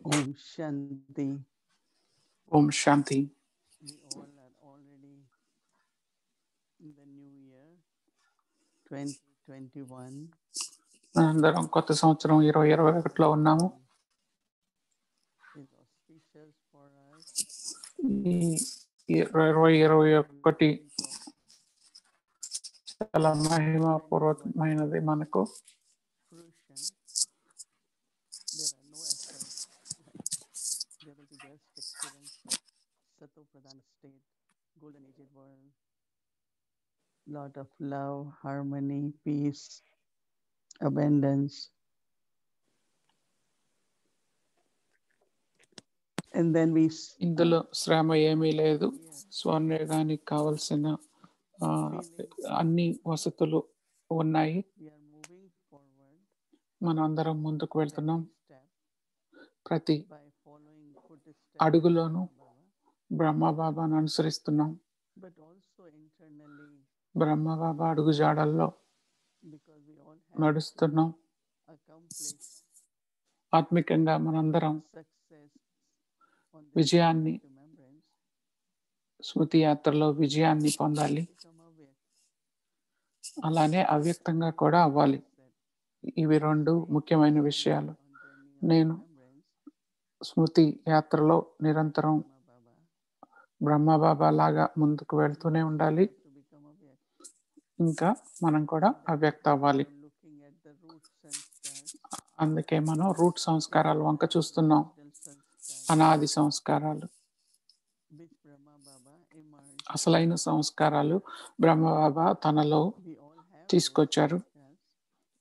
Om Shanti. Om Shanti. We all are already in the new year 2021. మనందరం కొత్త సంవత్సరం 2021లో ఉన్నాము. Is auspicious for us. ఈ 2021 చాలా మహిమపూర్వకమైనది మనకు. Fruition. There are no efforts. Right? They will be just experience Sato Pradhan state, golden aged world. Lot of love, harmony, peace, abundance. And then we ఇందులో శ్రమ ఏమీ లేదు. yeah, స్వర్ణయుగానికి కావలసిన feeling అన్ని వసతులు ఉన్నాయి. we are moving forward మనం అందరం ముందుకు at వెళ్తున్నాం. every step ప్రతి by following footsteps of అడుగులోనూ Brahma Baba, బ్రహ్మబాబాను అనుసరిస్తున్నాం. but also internally Brahma Baba అడుగు జాడల్లో because we all have నడుస్తున్నాం. accomplished ఆత్మికంగా మనందరం success on the విజయాన్ని journey of remembrance. స్మృతి యాత్రలో విజయాన్ని We పొందాలి. become aware. అలానే అవ్యక్తంగా కూడా అవ్వాలి. ఇవి రెండు ముఖ్యమైన విషయాలు. On journey of నేను remembrance, స్మృతి యాత్రలో నిరంతరం Brahma Baba, బ్రహ్మబాబా లాగా ముందుకు we వెళ్తూనే also ఉండాలి. have to become aware. ఇంకా మనం కూడా And that's అవ్యక్త why we అవ్వాలి. are looking at the root sanskars, అందుకే మనం రూట్ సంస్కారాలు వంక the చూస్తున్నాం. original sanskars, అనాది సంస్కారాలు, which Brahma Baba emerged. అసలైన సంస్కారాలు బ్రహ్మబాబా తనలో We all have తీసుకొచ్చారు. those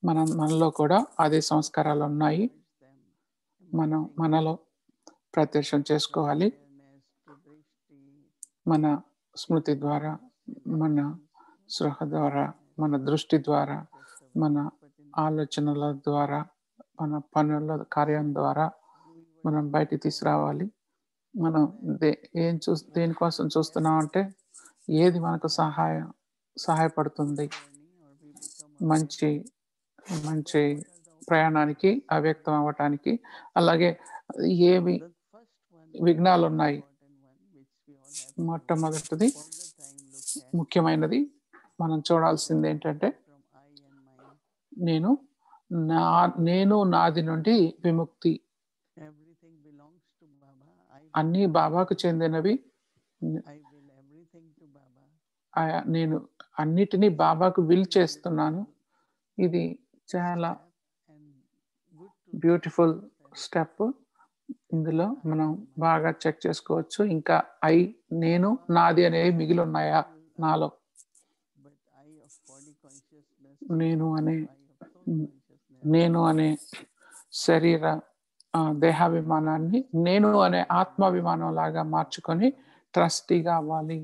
sanskars. మనలో కూడా అదే సంస్కారాలు ఉన్నాయి. Emerge them, మనం emerging మనలో ప్రత్యక్షం from చేసుకోవాలి. awareness to drishti, మన స్మృతి ద్వారా, మన intentions, స్పృహ ద్వారా, మన దృష్టి ద్వారా, మన ఆలోచనల ద్వారా, మన పనుల కార్యం ద్వారా మనం బయటికి తీసుకురావాలి. మనం దేనికోసం చూస్తున్నాం అంటే ఏది మనకు సహాయపడుతుంది మంచి మంచి ప్రయాణానికి, అవ్యక్తం అవ్వటానికి. అలాగే ఏవి విఘ్నాలు ఉన్నాయి. మొట్టమొదటిది ముఖ్యమైనది మనం చూడాల్సింది ఏంటంటే నేను నాది నుండి విముక్తి. అన్నీ బాబాకు చెందినవి. నేను అన్నిటినీ బాబాకు విల్ చేస్తున్నాను. ఇది చాలా బ్యూటిఫుల్ స్టెప్. ఇందులో మనం బాగా చెక్ చేసుకోవచ్చు. ఇంకా నేను నాది అనేవి మిగిలి ఉన్నాయా నాలో. నేను అనే శరీర దేహాభిమానాన్ని నేను అనే ఆత్మాభిమానం లాగా మార్చుకొని ట్రస్టీగా అవ్వాలి.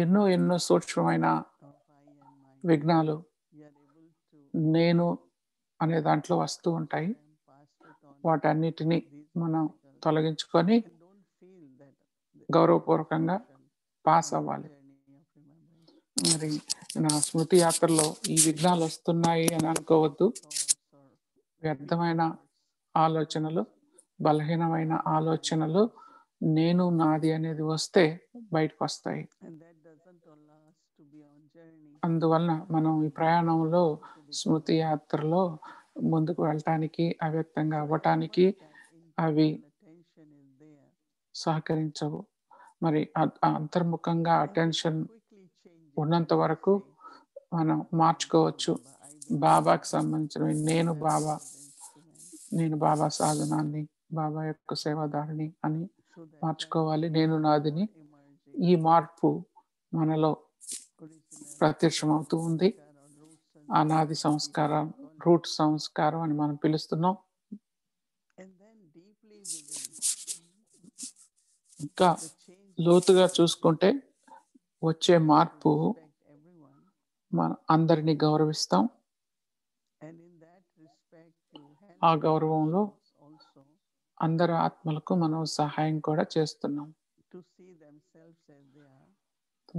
ఎన్నో ఎన్నో సూక్ష్మమైన విఘ్నాలు నేను అనే దాంట్లో వస్తూ ఉంటాయి. వాటన్నిటిని మనం తొలగించుకొని గౌరవపూర్వకంగా పాస్ అవ్వాలి. మరి నా స్మృతి యాత్రలో ఈ విఘ్నాలు వస్తున్నాయి అని అనుకోవద్దు. వ్యర్థమైన ఆలోచనలు, బలహీనమైన ఆలోచనలు, నేను నాది అనేది వస్తే బయటకు వస్తాయి. అందువలన మనం ఈ ప్రయాణంలో స్మృతి యాత్రలో ముందుకు వెళ్ళటానికి, అవ్యక్తంగా అవ్వటానికి అవి సహకరించవు. మరి అంతర్ముఖంగా అటెన్షన్ ఉన్నంత వరకు మనం మార్చుకోవచ్చు. బాబాకి సంబంధించిన నేను బాబా సాధనాన్ని, బాబా యొక్క సేవాదారిని అని మార్చుకోవాలి. నేను నాదిని. ఈ మార్పు మనలో ప్రత్యక్షమవుతూ ఉంది. అనాది సంస్కారం, రూట్ సంస్కారం అని మనం పిలుస్తున్నాం. ఇంకా లోతుగా చూసుకుంటే వచ్చే మార్పు మన అందరినీ గౌరవిస్తాం. ఆ గౌరవంలో అందరి ఆత్మలకు మనం సహాయం కూడా చేస్తున్నాం.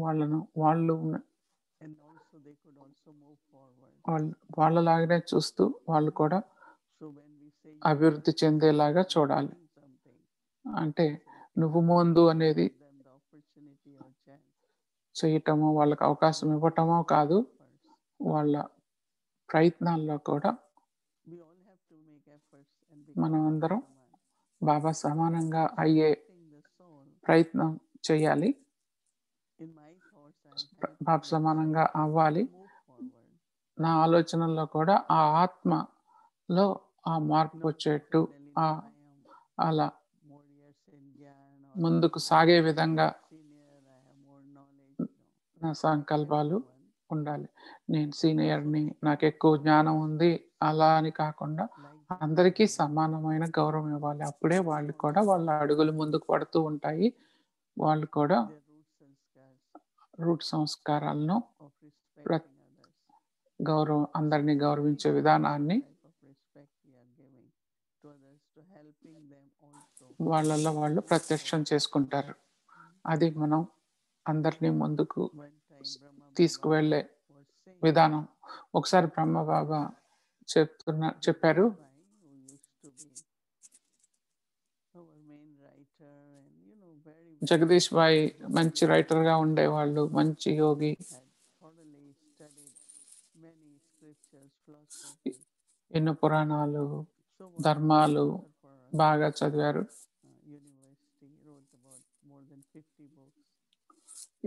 వాళ్ళు వాళ్ళలాగానే చూస్తూ వాళ్ళు కూడా So when we say అభివృద్ధి చెందేలాగా చూడాలి. doing something, అంటే నువ్వు ముందు అనేది give them the opportunity or chance చేయటమో, వాళ్ళకి అవకాశం ఇవ్వటమో కాదు, first. వాళ్ళ ప్రయత్నాల్లో కూడా We all have to make efforts and become మనం అందరం Saman. బాబా సమానంగా అయ్యే Helping the soul. ప్రయత్నం చేయాలి. In my thoughts, I am helping Baba that సమానంగా soul అవ్వాలి. to move forward. నా ఆలోచనల్లో కూడా ఆ ఆత్మలో ఆ మార్పు Not వచ్చేట్టు internally, no, I am అలా more years in Gyan or ముందుకు సాగే విధంగా senior, I have more knowledge. No. నా సంకల్పాలు Everyone. ఉండాలి. నేను సీనియర్‌ని, నాకు ఎక్కువ జ్ఞానం ఉంది అలా అని కాకుండా Like that. అందరికీ సమానమైన గౌరవం ఇవ్వాలి. అప్పుడే వాళ్ళు కూడా వాళ్ళ అడుగులు ముందుకు పడుతూ ఉంటాయి. వాళ్ళు కూడా Their root sanskars రూట్ సంస్కారాలను of respecting others. గౌరవం అందరినీ గౌరవించే విధానాన్ని Type of respect we are giving to others, to helping them also. వాళ్ళలో వాళ్ళు ప్రత్యక్షం చేసుకుంటారు. అది మనం అందరినీ ముందుకు One time Brahma Baba తీసుకువెళ్ళే was saying, విధానం. ఒకసారి బ్రహ్మబాబా చెప్పారు, who used to be our main writer and very Jagadish భాయ్ మంచి రైటర్‌గా ఉండేవాళ్ళు, మంచి యోగి. had thoroughly studied many scriptures, philosophy. ఎన్నో పురాణాలు, So was ధర్మాలు for బాగా చదివారు. university, wrote about more than 50 books.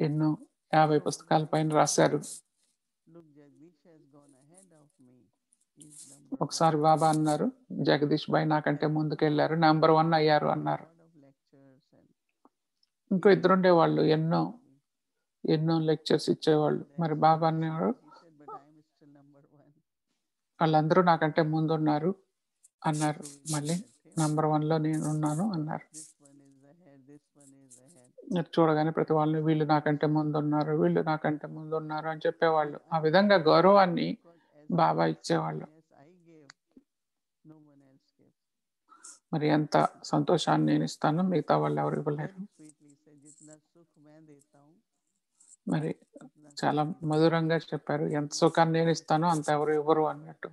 ఎన్నో 50 పుస్తకాల పైన రాశారు. Look, Jagdish has gone ahead of me. He's number ఒకసారి బాబా అన్నారు, జగదీష్ భాయ్ నాకంటే ముందుకెళ్లారు, నంబర్ 1 అయ్యారు అన్నారు. lot of lectures and ఇంకో ఇద్దరు ఉండేవాళ్ళు, ఎన్నో లెక్చర్స్ ఇచ్చేవాళ్ళు. మరి బాబా అన్నారు, he said, but I am still number 1. వాళ్ళందరూ నాకంటే ముందున్నారు అన్నారు. మళ్ళీ నంబర్ 1లో నేను ఉన్నాను అన్నారు. This one is ahead, this one is ahead. మీరు చూడగానే ప్రతి వాళ్ళని వీళ్ళు నాకంటే ముందున్నారు, వీళ్ళు నాకంటే ముందున్నారు అని చెప్పేవాళ్ళు. ఆ విధంగా గౌరవాన్ని Because as బాబా ఇచ్చేవాళ్ళు. happiness I gave, no one else gave. మరి ఎంత సంతోషాన్ని నేను ఇస్తానో మిగతా వాళ్ళు ఎవరు ఇవ్వలేరు. Very sweetly said, जितना सुख मैं देता हूँ, మరి उतना చాలా सुख మధురంగా చెప్పారు, ఎంత సుఖాన్ని నేను ఇస్తానో అంత ఎవరు ఇవ్వరు అన్నట్టు.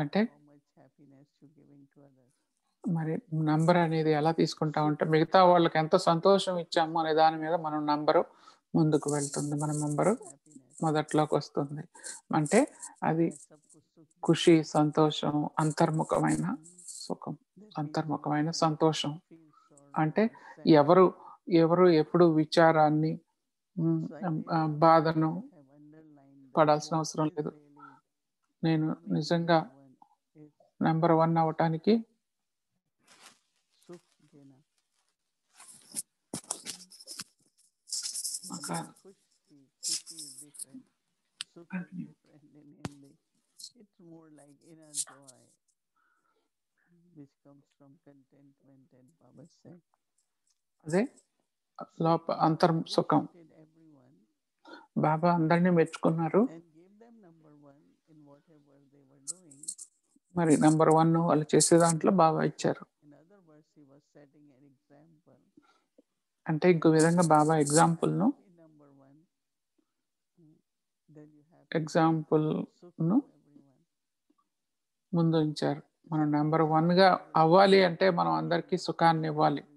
అంటే how much happiness you giving to others. మరి నంబర్ అనేది ఎలా తీసుకుంటామంటే మిగతా వాళ్ళకి ఎంత సంతోషం ఇచ్చాము అనే దాని మీద మనం నంబరు ముందుకు వెళ్తుంది, మన నంబరు Happiness. మొదట్లోకి వస్తుంది. అంటే అది मैं सबको सुख देता ఖుషి, సంతోషం, అంతర్ముఖమైన సుఖం, हूँ. They feel అంతర్ముఖమైన sorrow, సంతోషం. feel sorrow అంటే or sad. ఎవరు ఎప్పుడు విచారాన్ని, So I really బాధను have underlined that పడాల్సిన what అవసరం is లేదు. really నేను becoming నిజంగా number one is నెంబర్ 1 అవటానికి sukh dena. ఒక Khushi is different. Sukh is different in Hindi. It's more like inner joy, which comes from contentment, and Baba said. అదే అంతర్ సుఖం. Appreciated everyone బాబా అందరినీ మెచ్చుకున్నారు. and gave them number one in whatever they were doing. మరి number 1 వాళ్ళు చేసే దాంట్లో బాబా ఇచ్చారు. In other words, he was setting an example. అంటే ఇంకో విధంగా బాబా ఎగ్జాంపుల్ను Be number one. Then you have sukh ఎగ్జాంపుల్ను to everyone. ముందు ఉంచారు. మనం నెంబర్ 1గా అవ్వాలి అంటే మనం అందరికీ సుఖాన్ని ఇవ్వాలి. Everyone.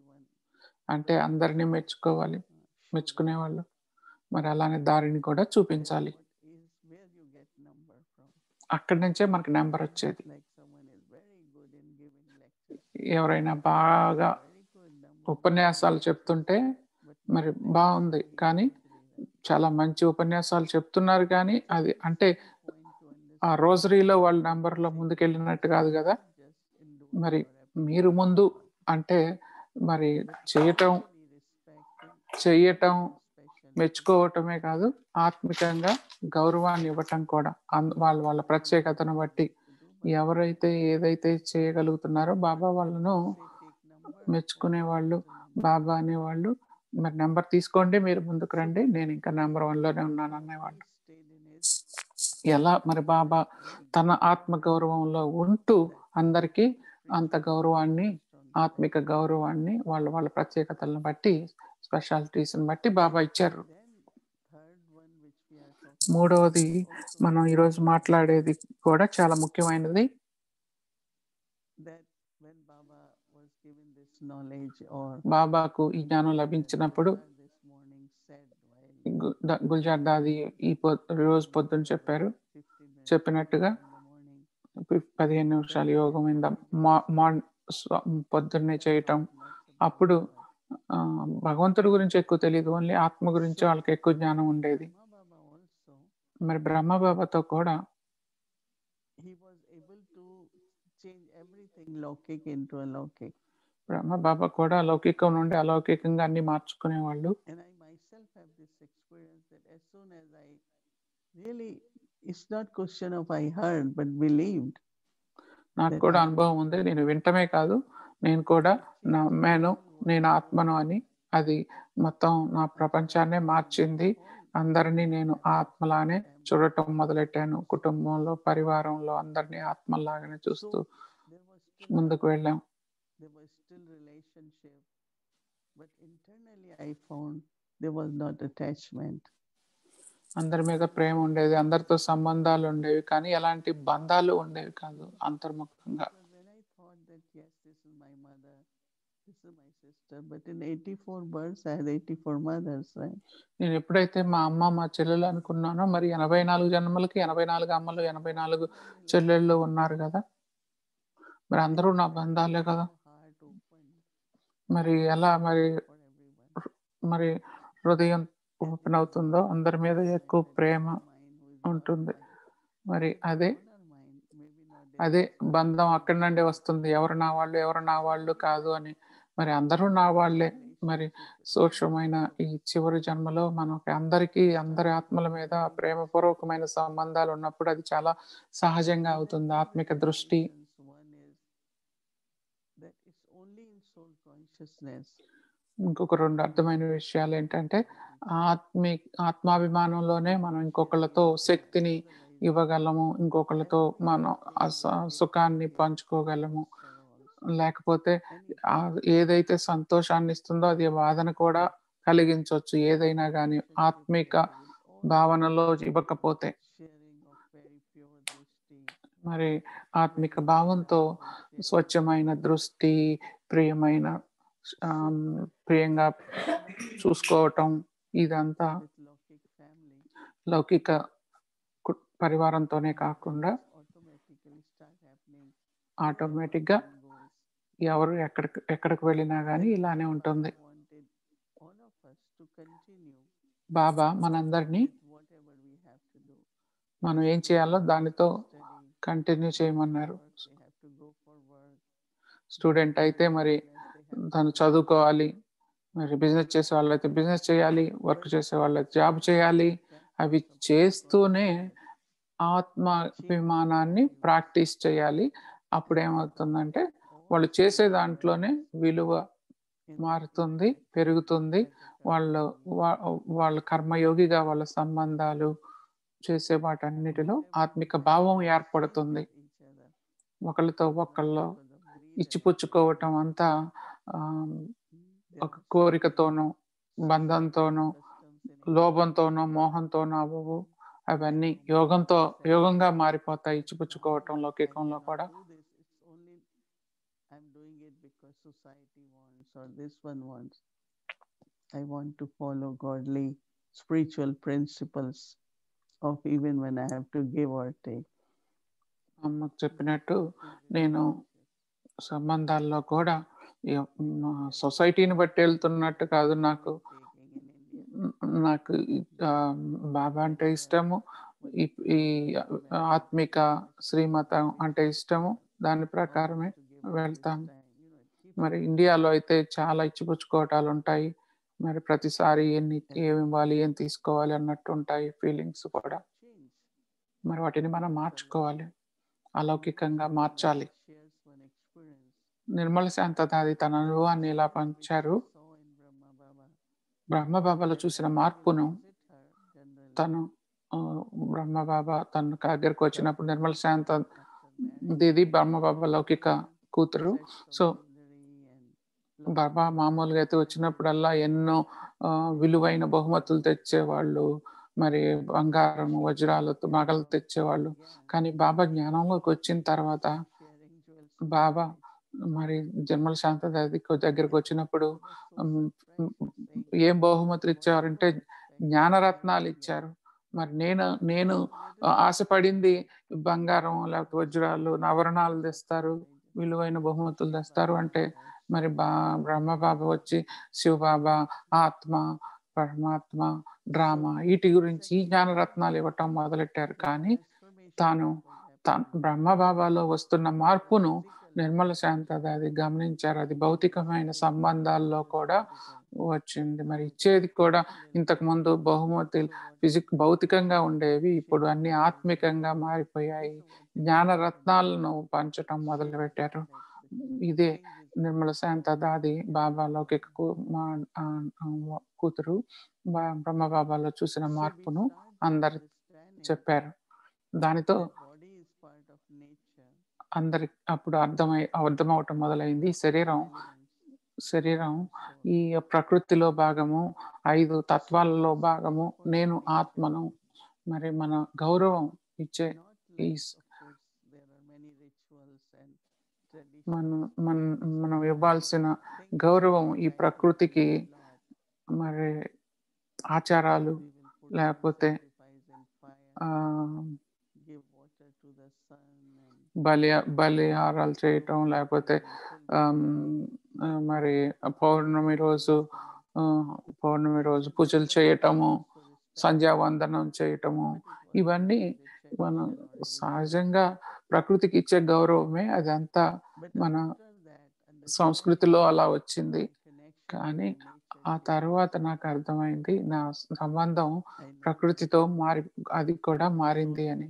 అంటే అందరినీ మెచ్చుకోవాలి, మెచ్చుకునేవాళ్ళు. మరి అలానే దారిని కూడా చూపించాలి. What is where you get number from? అక్కడి నుంచే మనకి నెంబర్ వచ్చేది. Like someone is very good in giving lectures. ఎవరైనా బాగా Very good number one. ఉపన్యాసాలు చెప్తుంటే But మరి బాగుంది, కానీ చాలా మంచి ఉపన్యాసాలు చెప్తున్నారు, కానీ అది అంటే point to ఆ understand రోజరీలో వాళ్ళ నెంబర్లో ముందుకెళ్ళినట్టు కాదు కదా. just in doing మరి or appreciating మీరు ముందు అంటే మరి చేయటం respecting special మెచ్చుకోవటమే కాదు, ఆత్మికంగా గౌరవాన్ని ఇవ్వటం కూడా. వాళ్ళ ప్రత్యేకతను బట్టి ఎవరైతే ఏదైతే చేయగలుగుతున్నారో బాబా వాళ్ళను say take number మెచ్చుకునే వాళ్ళు, బాబా అనేవాళ్ళు. మరి నెంబర్ తీసుకోండి, మీరు ముందుకు రండి, నేను ఇంకా నెంబర్ 1లోనే ఉన్నాను అనేవాళ్ళు. stayed in his ఎలా మరి బాబా తన ఆత్మ గౌరవంలో ఉంటూ అందరికీ అంత గౌరవాన్ని, ఆత్మిక గౌరవాన్ని వాళ్ళ ప్రత్యేకతలను బట్టి, స్పెషాలిటీస్ని బట్టి బాబా ఇచ్చారు. then third one which we are talking మూడవది also మనం very ఈరోజు important మాట్లాడేది కూడా చాలా ముఖ్యమైనది. that when Baba was given this knowledge, or బాబాకు ఈ జ్ఞానం that లభించినప్పుడు Gulzar this morning said while Gulzar దాది రోజు పొద్దున Yoga చెప్పారు. 15 minutes చెప్పినట్టుగా in the morning, 15 నిమిషాలు that యోగం when ఇంద Baba gave పొద్దున్నే that చేయటం. thought much about అప్పుడు God. భగవంతుడి గురించి ఎక్కువ తెలీదు. ఓన్లీ ఆత్మ గురించి So వాళ్ళకి ఎక్కువ జ్ఞానం ఉండేది. Brahma Baba also, మరి బ్రహ్మ బాబాతో కూడా he was able to change everything Lokik into a Lokik. బ్రహ్మ బాబా కూడా లౌకికం నుండి అలౌకికంగా అన్ని మార్చుకునేవాళ్ళు. And I myself have this experience that as soon as I really, it's not question of I heard but believed. నాకు that కూడా I am అనుభవం ఉంది. Atma. నేను వింటమే కాదు, నేను కూడా It changed the నమ్మాను, whole world, నేను whole ఆత్మను అని. అది మొత్తం నా Until I ప్రపంచాన్నే found మార్చింది. all అందరినీ human నేను members, ఆత్మలానే family చూడటం members, మొదలెట్టాను. also. కుటుంబంలో, పరివారంలో అందరినీ ఆత్మల్లాగానే చూస్తూ So there was still ముందుకు love, వెళ్ళాం. there was still relationship, but internally I found there was not attachment. అందరి మీద ప్రేమ ఉండేది, అందరితో సంబంధాలు ఉండేవి, కానీ ఎలాంటి బంధాలు ఉండేవి కాదు అంతర్ముఖంగా. Because when I thought that yes, this is my mother, this is my sister, but in 84 births I had 84 mothers, right? నేను ఎప్పుడైతే మా అమ్మ, మా చెల్లెలు అనుకున్నానో, మరి 84 జన్మలకి 84 అమ్మలు, 84 చెల్లెళ్ళు ఉన్నారు కదా! మరి అందరూ నా బంధాలే కదా! Heart open మరి ఎలా మరి for everyone. మరి హృదయం And ఓపెన్ it is అవుతుందో not అందరి మీద because ఎక్కువ that Prema inner mind who is not ఉంటుంది. mine. మరి It is అదే the outer mind, maybe not అదే there is బంధం something అక్కడి నుండే else. వస్తుంది. ఎవరు నా వాళ్ళు, ఎవరు నా వాళ్ళు కాదు అని. మరి అందరూ నా వాళ్ళే. మరి సూక్ష్మమైన ఈ చివరి జన్మలో మనకి అందరికీ అందరి ఆత్మల మీద ప్రేమపూర్వకమైన సంబంధాలు ఉన్నప్పుడు అది చాలా సహజంగా Then I అవుతుంది. got ఆత్మిక దృష్టి. realizations. One is that it's only in soul consciousness. ఇంకొక 2 అర్థమైన విషయాలు ఏంటంటే, ఆత్మాభిమానంలోనే మనం ఇంకొకళ్ళతో శక్తిని ఇవ్వగలము. ఇంకొకళ్ళతో మనం సుఖాన్ని పంచుకోగలము. లేకపోతే ఏదైతే సంతోషాన్ని ఇస్తుందో అది బాధను కూడా కలిగించొచ్చు. ఏదైనా గాని ఆత్మిక భావనలో ఇవ్వకపోతే. Sharing of very pure drishti. మరి ఆత్మిక భావంతో స్వచ్ఛమైన దృష్టి, ప్రియమైన ప్రియంగా చూసుకోవటం ఇదంతా With Lokik family, లౌకిక పరివారంతోనే కాకుండా automatically start happening. ఆటోమేటిక్‌గా Goes. ఎవరు ఎక్కడికి వెళ్ళినా గాని ఇలానే ఉంటుంది. Baba wanted all of us to continue బాబా మనందరినీ with whatever we have to do. మనం ఏం చేయాలో దానితో Study, కంటిన్యూ చేయమన్నారు. work, they have to go for work. Student అయితే మరి తను చదువుకోవాలి. మరి బిజినెస్ చేసే వాళ్ళైతే బిజినెస్ చేయాలి. వర్క్ చేసే వాళ్ళైతే జాబ్ చేయాలి. అవి చేస్తూనే ఆత్మాభిమానాన్ని ప్రాక్టీస్ చేయాలి. అప్పుడేమవుతుందంటే వాళ్ళు చేసే దాంట్లోనే విలువ మారుతుంది, పెరుగుతుంది. వాళ్ళ కర్మయోగిగా వాళ్ళ సంబంధాలు చేసే వాటన్నిటిలో ఆత్మిక భావం ఏర్పడుతుంది. ఒకళ్ళతో ఒకళ్ళు ఇచ్చిపుచ్చుకోవటం అంతా ఒక కోరికతోనో, బంధంతోనో, లోభంతోనో, మోహంతోనో అవ్వవు. అవన్నీ యోగంగా మారిపోతాయి ఇచ్చిపుచ్చుకోవటం లౌకికంలో కూడా. I'm doing it because society wants or this one wants. I want to follow godly spiritual principles of even when I have to give or take. అమ్మకు చెప్పినట్టు నేను సంబంధాల్లో కూడా సొసైటీని బట్టి వెళ్తున్నట్టు కాదు. నాకు బాబా అంటే ఇష్టము. ఈ ఆత్మిక శ్రీమతం అంటే ఇష్టము. దాని ప్రకారమే వెళ్తాను. మరి ఇండియాలో అయితే చాలా ఇచ్చిపుచ్చుకోవటాలు ఉంటాయి. మరి ప్రతిసారి ఏమి ఇవ్వాలి, ఏం తీసుకోవాలి అన్నట్టు ఉంటాయి ఫీలింగ్స్ కూడా. మరి వాటిని మనం మార్చుకోవాలి, అలౌకికంగా మార్చాలి. నిర్మల శాంతదాది తన అనుభవాన్ని ఇలా పంచారు. బ్రహ్మబాబాలో చూసిన మార్పును తను బ్రహ్మబాబా తన దగ్గరకు వచ్చినప్పుడు నిర్మల శాంత దీది బ్రహ్మబాబా లౌకిక కూతురు. సో బాబా మామూలుగా అయితే వచ్చినప్పుడల్లా ఎన్నో విలువైన బహుమతులు తెచ్చేవాళ్ళు. మరి బంగారం, వజ్రాలతో నగలు తెచ్చేవాళ్ళు. కానీ బాబా జ్ఞానంలోకి వచ్చిన తర్వాత బాబా మరి జన్మల శాంతది దగ్గరికి వచ్చినప్పుడు ఏం బహుమతులు ఇచ్చారంటే జ్ఞానరత్నాలు ఇచ్చారు. మరి నేను ఆశపడింది బంగారం లేకపోతే వజ్రాలు, ఆభరణాలు తెస్తారు, విలువైన బహుమతులు తెస్తారు అంటే మరి బ్రహ్మబాబా వచ్చి శివబాబా, ఆత్మ, పరమాత్మ, డ్రామా వీటి గురించి ఈ జ్ఞానరత్నాలు ఇవ్వటం మొదలెట్టారు. కానీ తాను బ్రహ్మబాబాలో వస్తున్న మార్పును నిర్మల శాంతది అది గమనించారు. అది భౌతికమైన సంబంధాల్లో కూడా వచ్చింది. మరి ఇచ్చేది కూడా ఇంతకుముందు బహుమతులు భౌతికంగా ఉండేవి, ఇప్పుడు అన్ని ఆత్మికంగా మారిపోయాయి. జ్ఞానరత్నాలను పంచటం మొదలుపెట్టారు. ఇదే నిర్మల శాంతదాది బాబా లౌకిక కూతురు బ్రహ్మబాబాలో చూసిన మార్పును అందరు చెప్పారు. దానితో అందరికి అప్పుడు అర్థమవటం మొదలైంది. శరీరం ఈ ప్రకృతిలో భాగము, 5 తత్వాలలో భాగము, నేను ఆత్మను. మరి మన గౌరవం ఇచ్చే ఈ మనం ఇవ్వాల్సిన గౌరవం ఈ ప్రకృతికి మరి ఆచారాలు లేకపోతే బలిహారాలు చేయటం, లేకపోతే మరి పౌర్ణమి రోజు పూజలు చేయటము, సంధ్యావందనం చేయటము, ఇవన్నీ మనం సహజంగా ప్రకృతికి ఇచ్చే గౌరవమే. అదంతా మన సంస్కృతిలో అలా వచ్చింది. కానీ ఆ తర్వాత నాకు అర్థమైంది నా సంబంధం ప్రకృతితో అది కూడా మారింది అని.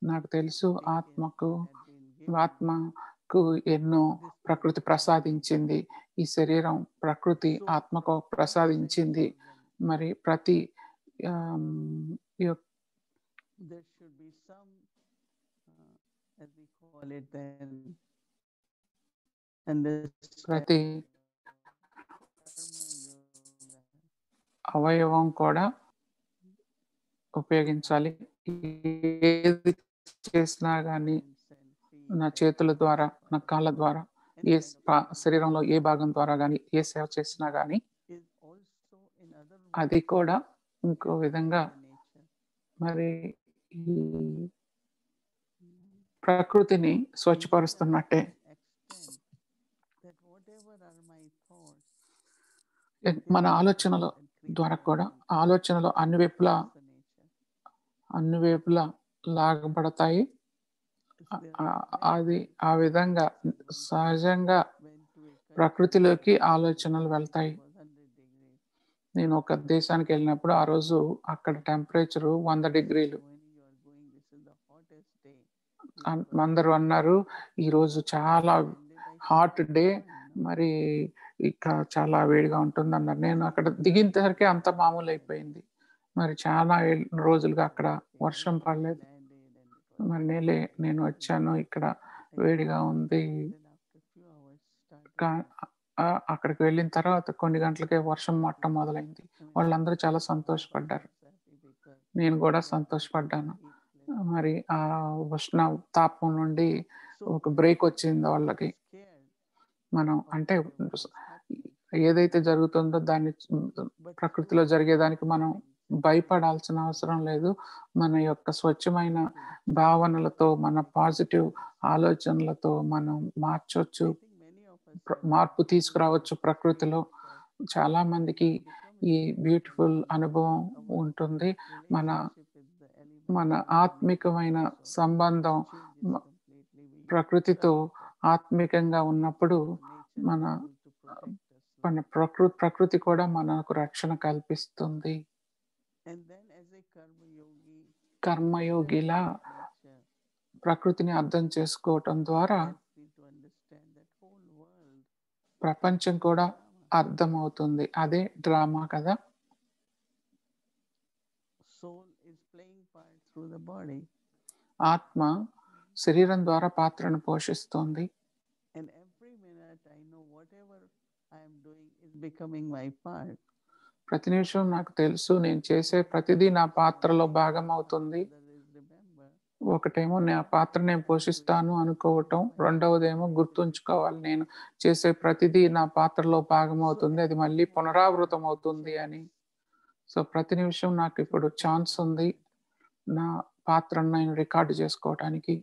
నాకు తెలుసు ఆత్మకు ఎన్నో ప్రకృతి ప్రసాదించింది. ఈ శరీరం ప్రకృతి ఆత్మకు ప్రసాదించింది. మరి ప్రతి ప్రతి అవయవం కూడా ఉపయోగించాలి. ఏది చేసినా కానీ నా చేతుల ద్వారా, నా కాళ్ళ ద్వారా, ఏ శరీరంలో ఏ భాగం ద్వారా కానీ ఏ సేవ చేసినా కానీ అది కూడా ఇంకో విధంగా మరి ఈ ప్రకృతిని స్వచ్ఛపరుస్తున్నట్టే. మన ఆలోచనల ద్వారా కూడా ఆలోచనలు అన్ని వైపులా లాగబడతాయి. అది ఆ విధంగా సహజంగా ప్రకృతిలోకి ఆలోచనలు వెళ్తాయి. నేను ఒక దేశానికి వెళ్ళినప్పుడు ఆ రోజు అక్కడ టెంపరేచర్ 100 డిగ్రీలు. అందరూ అన్నారు ఈరోజు చాలా హాట్ డే, మరి ఇక చాలా వేడిగా ఉంటుంది అన్నారు. నేను అక్కడ దిగినసరికి అంత మామూలు అయిపోయింది. మరి చాలా రోజులుగా అక్కడ వర్షం పడలేదు. మరి నేను వచ్చాను, ఇక్కడ వేడిగా ఉంది. అక్కడికి వెళ్ళిన తర్వాత కొన్ని గంటలకే వర్షం పడటం మొదలైంది. వాళ్ళందరూ చాలా సంతోషపడ్డారు. నేను కూడా సంతోషపడ్డాను. మరి ఆ ఉష్ణ తాపం నుండి ఒక బ్రేక్ వచ్చింది వాళ్ళకి. మనం అంటే ఏదైతే జరుగుతుందో దాన్ని ప్రకృతిలో జరిగేదానికి మనం భయపడాల్సిన అవసరం లేదు. మన యొక్క స్వచ్ఛమైన భావనలతో, మన పాజిటివ్ ఆలోచనలతో మనం మార్పు తీసుకురావచ్చు ప్రకృతిలో. చాలా మందికి ఈ బ్యూటిఫుల్ అనుభవం ఉంటుంది. మన ఆత్మికమైన సంబంధం ప్రకృతితో ఆత్మికంగా ఉన్నప్పుడు మన ప్రకృతి కూడా మనకు రక్షణ కల్పిస్తుంది. కర్మయోగిలా ప్రకృతిని అర్థం చేసుకోవటం ద్వారా ప్రపంచం కూడా అర్థమవుతుంది. అదే డ్రామా కదా. ఆత్మ శరీరం ద్వారా పాత్రను పోషిస్తుంది. ప్రతి నిమిషం నాకు తెలుసు నేను చేసే ప్రతిదీ నా పాత్రలో భాగం అవుతుంది. ఒకటేమో నా పాత్ర నేను పోషిస్తాను అనుకోవటం, రెండవదేమో గుర్తుంచుకోవాలి నేను చేసే ప్రతిదీ నా పాత్రలో భాగం అవుతుంది. అది మళ్ళీ పునరావృతం అవుతుంది అని. సో ప్రతి నిమిషం నాకు ఇప్పుడు ఛాన్స్ ఉంది నా పాత్రను నేను రికార్డు చేసుకోవటానికి.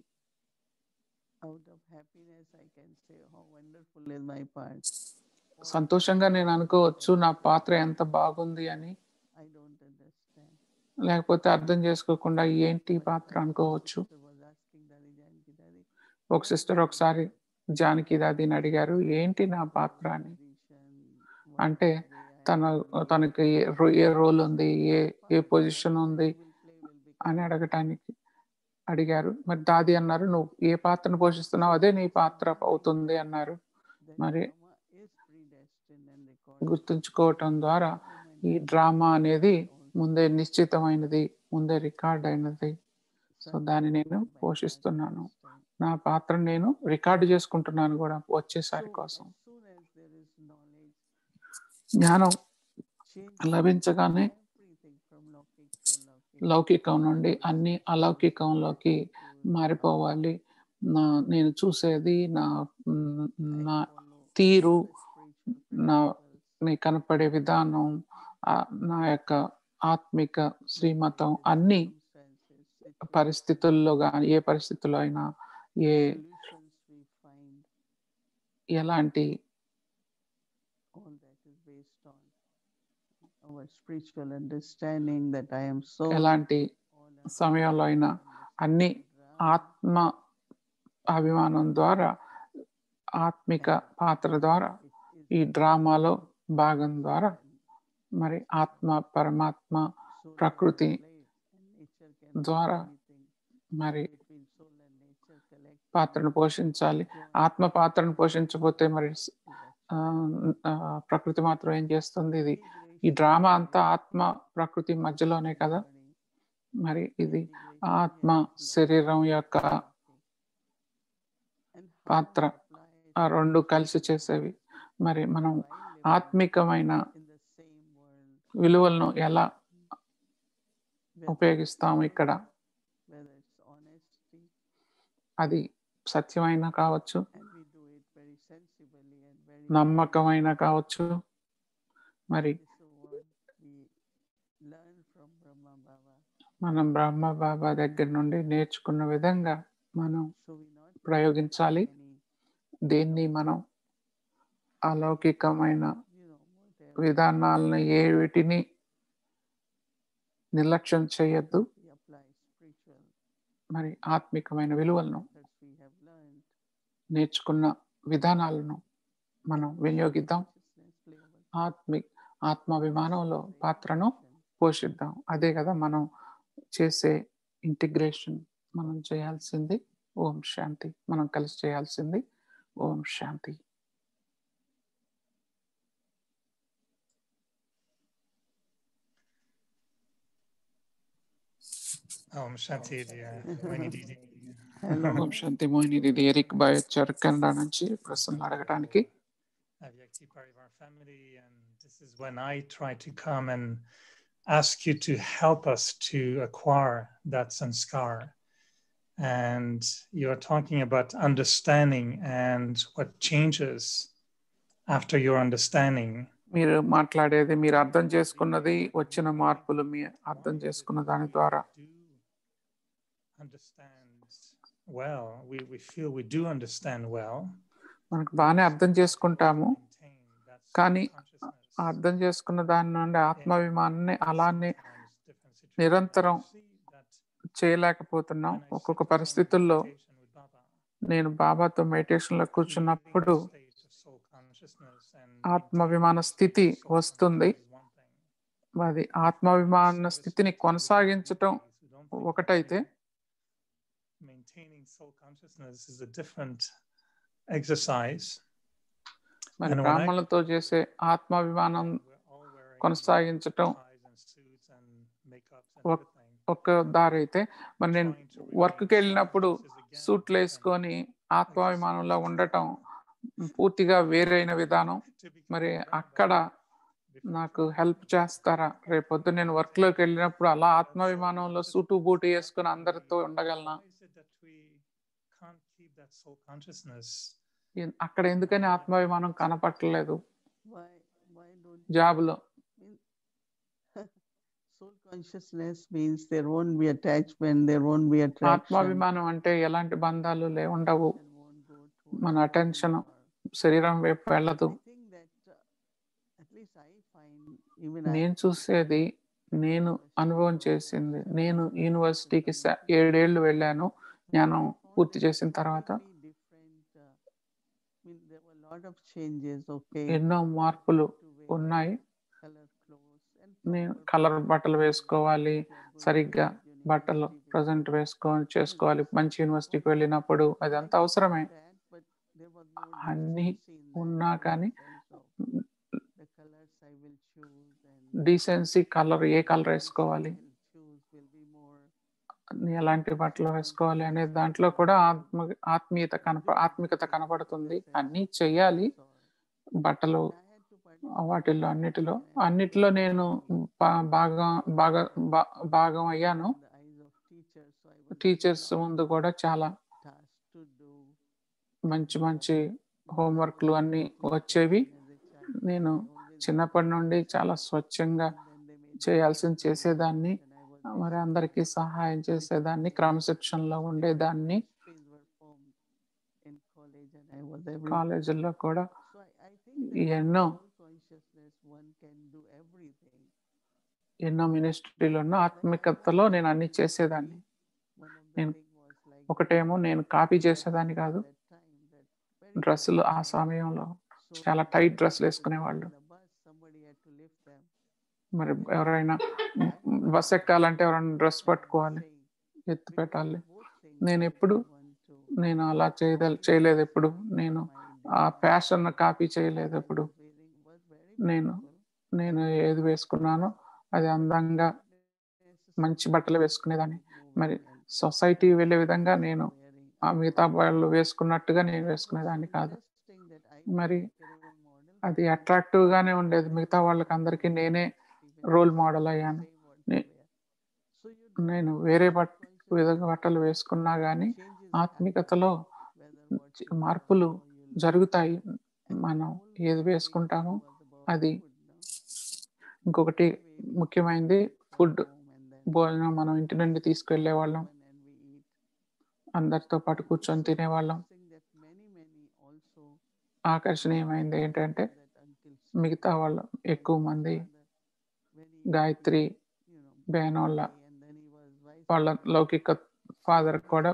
సంతోషంగా నేను అనుకోవచ్చు నా పాత్ర ఎంత బాగుంది అని. లేకపోతే అర్థం చేసుకోకుండా ఏంటి పాత్ర అనుకోవచ్చు. ఒక సిస్టర్ ఒకసారి జానకి దాదిని అడిగారు ఏంటి నా పాత్ర అని. అంటే తనకి ఏ రోల్ ఉంది, ఏ పొజిషన్ ఉంది అని అడిగారు. మరి దాది అన్నారు నువ్వు ఏ పాత్రను పోషిస్తున్నావు అదే నీ పాత్ర అవుతుంది అన్నారు. మరి గుర్తుంచుకోవటం ద్వారా ఈ డ్రామా అనేది ముందే నిశ్చితమైనది, ముందే రికార్డ్ అయినది. సో దాన్ని నేను పోషిస్తున్నాను. నా పాత్రను నేను రికార్డు చేసుకుంటున్నాను కూడా వచ్చేసారి కోసం. జ్ఞానం లభించగానే లౌకికం నుండి అన్ని అలౌకికంలోకి మారిపోవాలి. నేను చూసేది నా తీరు, కనపడే విధానం, నా యొక్క ఆత్మిక శ్రీమతం అన్ని పరిస్థితుల్లో కానీ ఏ పరిస్థితుల్లో అయినా ఎలాంటి ఎలాంటి సమయంలో అయినా అన్ని ఆత్మ అభిమానం ద్వారా, ఆత్మిక పాత్ర ద్వారా, ఈ డ్రామాలో భాగం ద్వారా మరి ఆత్మ పరమాత్మ ప్రకృతి ద్వారా మరి పాత్రను పోషించాలి. ఆత్మ పాత్రను పోషించకపోతే మరి ప్రకృతి మాత్రం ఏం చేస్తుంది? ఈ డ్రామా అంతా ఆత్మ ప్రకృతి మధ్యలోనే కదా. మరి ఇది ఆత్మ శరీరం యొక్క పాత్ర, ఆ రెండు కలిసి చేసేవి. మరి మనం ఆత్మికమైన విలువలను ఎలా ఉపయోగిస్తాము ఇక్కడ? అది సత్యమైన కావచ్చు, నమ్మకమైన కావచ్చు. మరి మనం బ్రహ్మ బాబా దగ్గర నుండి నేర్చుకున్న విధంగా మనం ప్రయోగించాలి. దీన్ని మనం అలౌకికమైన విధానాలను వీటిని నిర్లక్ష్యం చేయొద్దు. మరి ఆత్మికమైన విలువలను నేర్చుకున్న విధానాలను మనం వినియోగిద్దాం. ఆత్మాభిమానంలో పాత్రను పోషిద్దాం. అదే కదా మనం చేసే ఇంటిగ్రేషన్ మనం చేయాల్సింది. ఓం శాంతి. మనం కలిసి చేయాల్సింది. ఓం శాంతి. ఓం శాంతి మోహిని దీది. ఓం శాంతి మోహిని దీది. ఎరిక్ బాయ్ వచ్చారు కెనడా నుంచి ప్రశ్నలు అడగడానికి. Avyakti Parivar family, and this is when I try to come and ask you to help us to acquire that sanskar. And you're talking about understanding and what changes after your understanding. మీరు మాట్లాడేది మీరు అర్థం చేసుకున్నది, వచ్చిన మార్పులు మీ అర్థం చేసుకున్న దాని ద్వారా. Well, we feel we do understand well. మనకు బాగానే అర్థం చేసుకుంటాము, కానీ అర్థం చేసుకున్న దాని నుండి ఆత్మాభిమానాన్ని అలానే నిరంతరం చేయలేకపోతున్నాం. ఒక్కొక్క పరిస్థితుల్లో నేను బాబాతో మెడిటేషన్లో కూర్చున్నప్పుడు ఆత్మాభిమాన స్థితి వస్తుంది. అది ఆత్మాభిమాన స్థితిని కొనసాగించటం ఒకటైతే మరి బ్రాహ్మణులతో చేసే ఆత్మాభిమానం కొనసాగించటం ఒక్క దారి అయితే, మరి నేను వర్క్కి వెళ్ళినప్పుడు సూట్లు వేసుకొని ఆత్మాభిమానంలో ఉండటం పూర్తిగా వేరైన విధానం. మరి అక్కడ నాకు హెల్ప్ చేస్తారా? రేపొద్దు నేను వర్క్‌లోకి వెళ్ళినప్పుడు అలా ఆత్మాభిమానంలో సూటు బూటు యేసుకొని అందరితో ఉండగలనా? Why is it that we can't keep that soul consciousness? అక్కడ ఎందుకని ఆత్మాభిమానం కనపట్లేదు Why don't జాబ్‌లో? soul consciousness means there won't be attachment, there won't be attraction. ఆత్మాభిమానం అంటే ఎలాంటి బంధాలు ఉండవు. Attention won't go towards మన who అటెన్షన్ you are. శరీరం వైపు వెళ్ళదు. I think that at least I find even నేను చూసేది, నేను అనుభవం చేసింది, నేను యూనివర్సిటీకి 7 ఏళ్ళు వెళ్ళాను జ్ఞానం పూర్తి చేసిన తర్వాత. ఎన్నో మార్పులు ఉన్నాయి. నేను కలర్ బట్టలు వేసుకోవాలి, సరిగ్గా బట్టలు ప్రజెంట్ చేసుకోవాలి. మంచి యూనివర్సిటీకి వెళ్ళినప్పుడు అదంతా అవసరమే. అన్నీ ఉన్నా కానీ డీసెన్సీ కలర్, ఏ కలర్ వేసుకోవాలి, ఎలాంటి బట్టలు వేసుకోవాలి అనే దాంట్లో కూడా ఆత్మికత కనపడుతుంది. అన్నీ చెయ్యాలి. బట్టలు వాటిల్లో అన్నిటిలో నేను భాగం అయ్యాను. టీచర్స్ ముందు కూడా చాలా మంచి హోంవర్క్లు అన్నీ వచ్చేవి. నేను చిన్నప్పటి నుండి చాలా స్వచ్ఛంగా చేయాల్సింది చేసేదాన్ని. మరి అందరికీ సహాయం చేసేదాన్ని, క్రమశిక్షణలో ఉండేదాన్ని. కాలేజీల్లో కూడా ఎన్నో మినిస్ట్రీలో ఉన్న ఆత్మికతలో నేను అన్ని చేసేదాన్ని. ఒకటేమో నేను కాపీ చేసేదాన్ని కాదు. డ్రెస్సులు ఆ సమయంలో చాలా టైట్ డ్రెస్సులు వేసుకునేవాళ్ళు. మరి ఎవరైనా బస్ ఎక్కాలంటే ఎవరైనా డ్రెస్ పట్టుకోవాలి, ఎత్తి పెట్టాలి. నేను అలా చేయలేదు ఎప్పుడు. నేను ఆ ఫ్యాషన్ కాపీ చేయలేదు ఎప్పుడు. నేను ఏది వేసుకున్నానో అది అందంగా మంచి బట్టలు వేసుకునేదాన్ని. మరి సొసైటీ వెళ్ళే విధంగా నేను ఆ మిగతా వాళ్ళు వేసుకున్నట్టుగా నేను వేసుకునేదాన్ని కాదు. మరి అది అట్రాక్టివ్ గానే ఉండేది. మిగతా వాళ్ళకి అందరికీ నేనే రోల్ మోడల్ అయ్యాను. నేను వేరే విధంగా బట్టలు వేసుకున్నా కానీ ఆత్మికతలో మార్పులు జరుగుతాయి. మనం ఏది వేసుకుంటామో అది. ఇంకొకటి ముఖ్యమైనది ఫుడ్, భోజనం. మనం ఇంటి నుండి తీసుకెళ్లే వాళ్ళం, అందరితో పాటు కూర్చొని తినేవాళ్ళం. ఆకర్షణీయమైనది ఏంటంటే మిగతా వాళ్ళు ఎక్కువ మంది గాయత్రి బేనోళ్ళ వాళ్ళ లౌకిక ఫాదర్ కూడా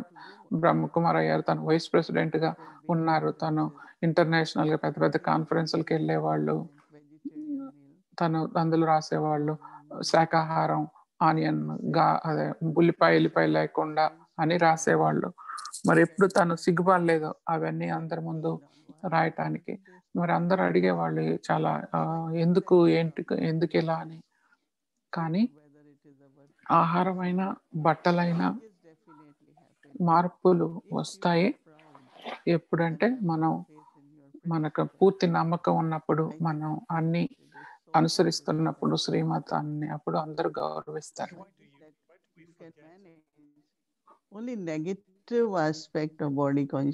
బ్రహ్మకుమార్ అయ్యారు. తను వైస్ ప్రెసిడెంట్ గా ఉన్నారు. తను ఇంటర్నేషనల్ గా పెద్ద పెద్ద కాన్ఫరెన్స్లకి వెళ్ళేవాళ్ళు. తను అందులో రాసేవాళ్ళు శాకాహారం, ఆనియన్ అదే ఉల్లిపాయ లేకుండా అని రాసేవాళ్ళు. మరి ఎప్పుడు తను సిగ్గుపడలేదు అవన్నీ అందరి ముందు రాయటానికి. మరి అందరూ అడిగేవాళ్ళు చాలా ఎందుకు ఇలా అని. కానీ ఆహారమైన బట్టలైన మార్పులు వస్తాయి ఎప్పుడంటే మనకు పూర్తి నమ్మకం ఉన్నప్పుడు, మనం అన్ని అనుసరిస్తున్నప్పుడు, శ్రీమతాన్ని అప్పుడు అందరూ గౌరవిస్తారు.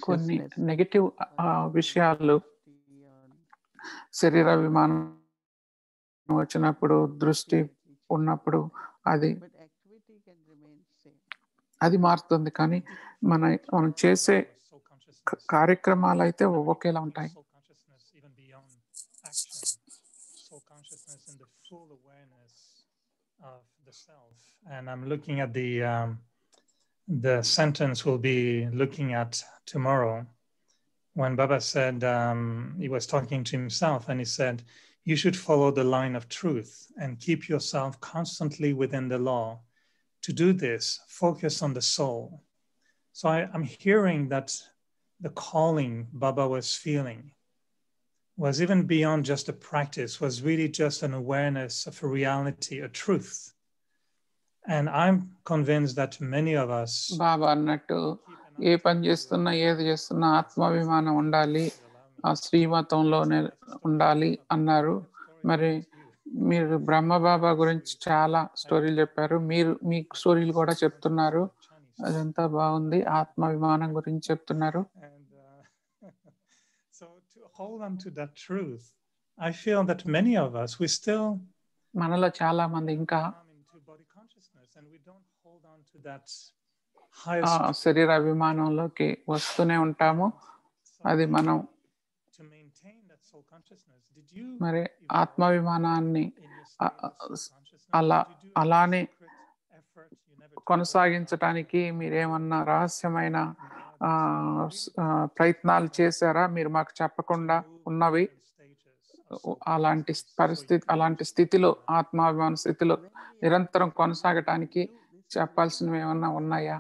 కొన్ని నెగటివ్ విషయాలు శరీర విమానం వచ్చినప్పుడు, దృష్టి ఉన్నప్పుడు అది మారుతుంది. కానీ మనం చేసే కార్యక్రమాలు అయితే ఒకేలా ఉంటాయి. And I'm looking at the sentence we'll be looking at tomorrow, when Baba said, he was talking to himself and he said, you should follow the line of truth and keep yourself constantly within the law. To do this, focus on the soul. So I'm hearing that the calling Baba was feeling was even beyond just a practice, was really just an awareness of a reality, a truth. And I'm convinced that many of us బాబా అన్నట్టు ఏ పని చేస్తున్నా, ఏది చేస్తున్నా ఆత్మాభిమానం ఉండాలి, ఆ శ్రీమతంలోనే ఉండాలి అన్నారు. మరి మీరు బ్రహ్మబాబా గురించి చాలా స్టోరీలు చెప్పారు. మీరు మీ స్టోరీలు కూడా చెప్తున్నారు. అదంతా బాగుంది. ఆత్మాభిమానం గురించి చెప్తున్నారు. And so to hold on to that truth, I feel that many of us, we still మనలో చాలా మంది ఇంకా come into body consciousness and we don't hold on to that highest శరీర అభిమానంలోకి వస్తూనే ఉంటాము. అది మనం to maintain that soul consciousness. Did you మరి evolve ఆత్మాభిమానాన్ని in your state of soul consciousness? అలా Did you do any అలానే secret effort you never told us about? కొనసాగించడానికి మీరేమన్నా రహస్యమైన ప్రయత్నాలు చేశారా? మీరు మాకు చెప్పకుండా ఉన్నవి అలాంటి పరిస్థితి, అలాంటి స్థితిలో ఆత్మాభిమాన స్థితిలో నిరంతరం కొనసాగటానికి చెప్పాల్సినవి ఏమన్నా ఉన్నాయా?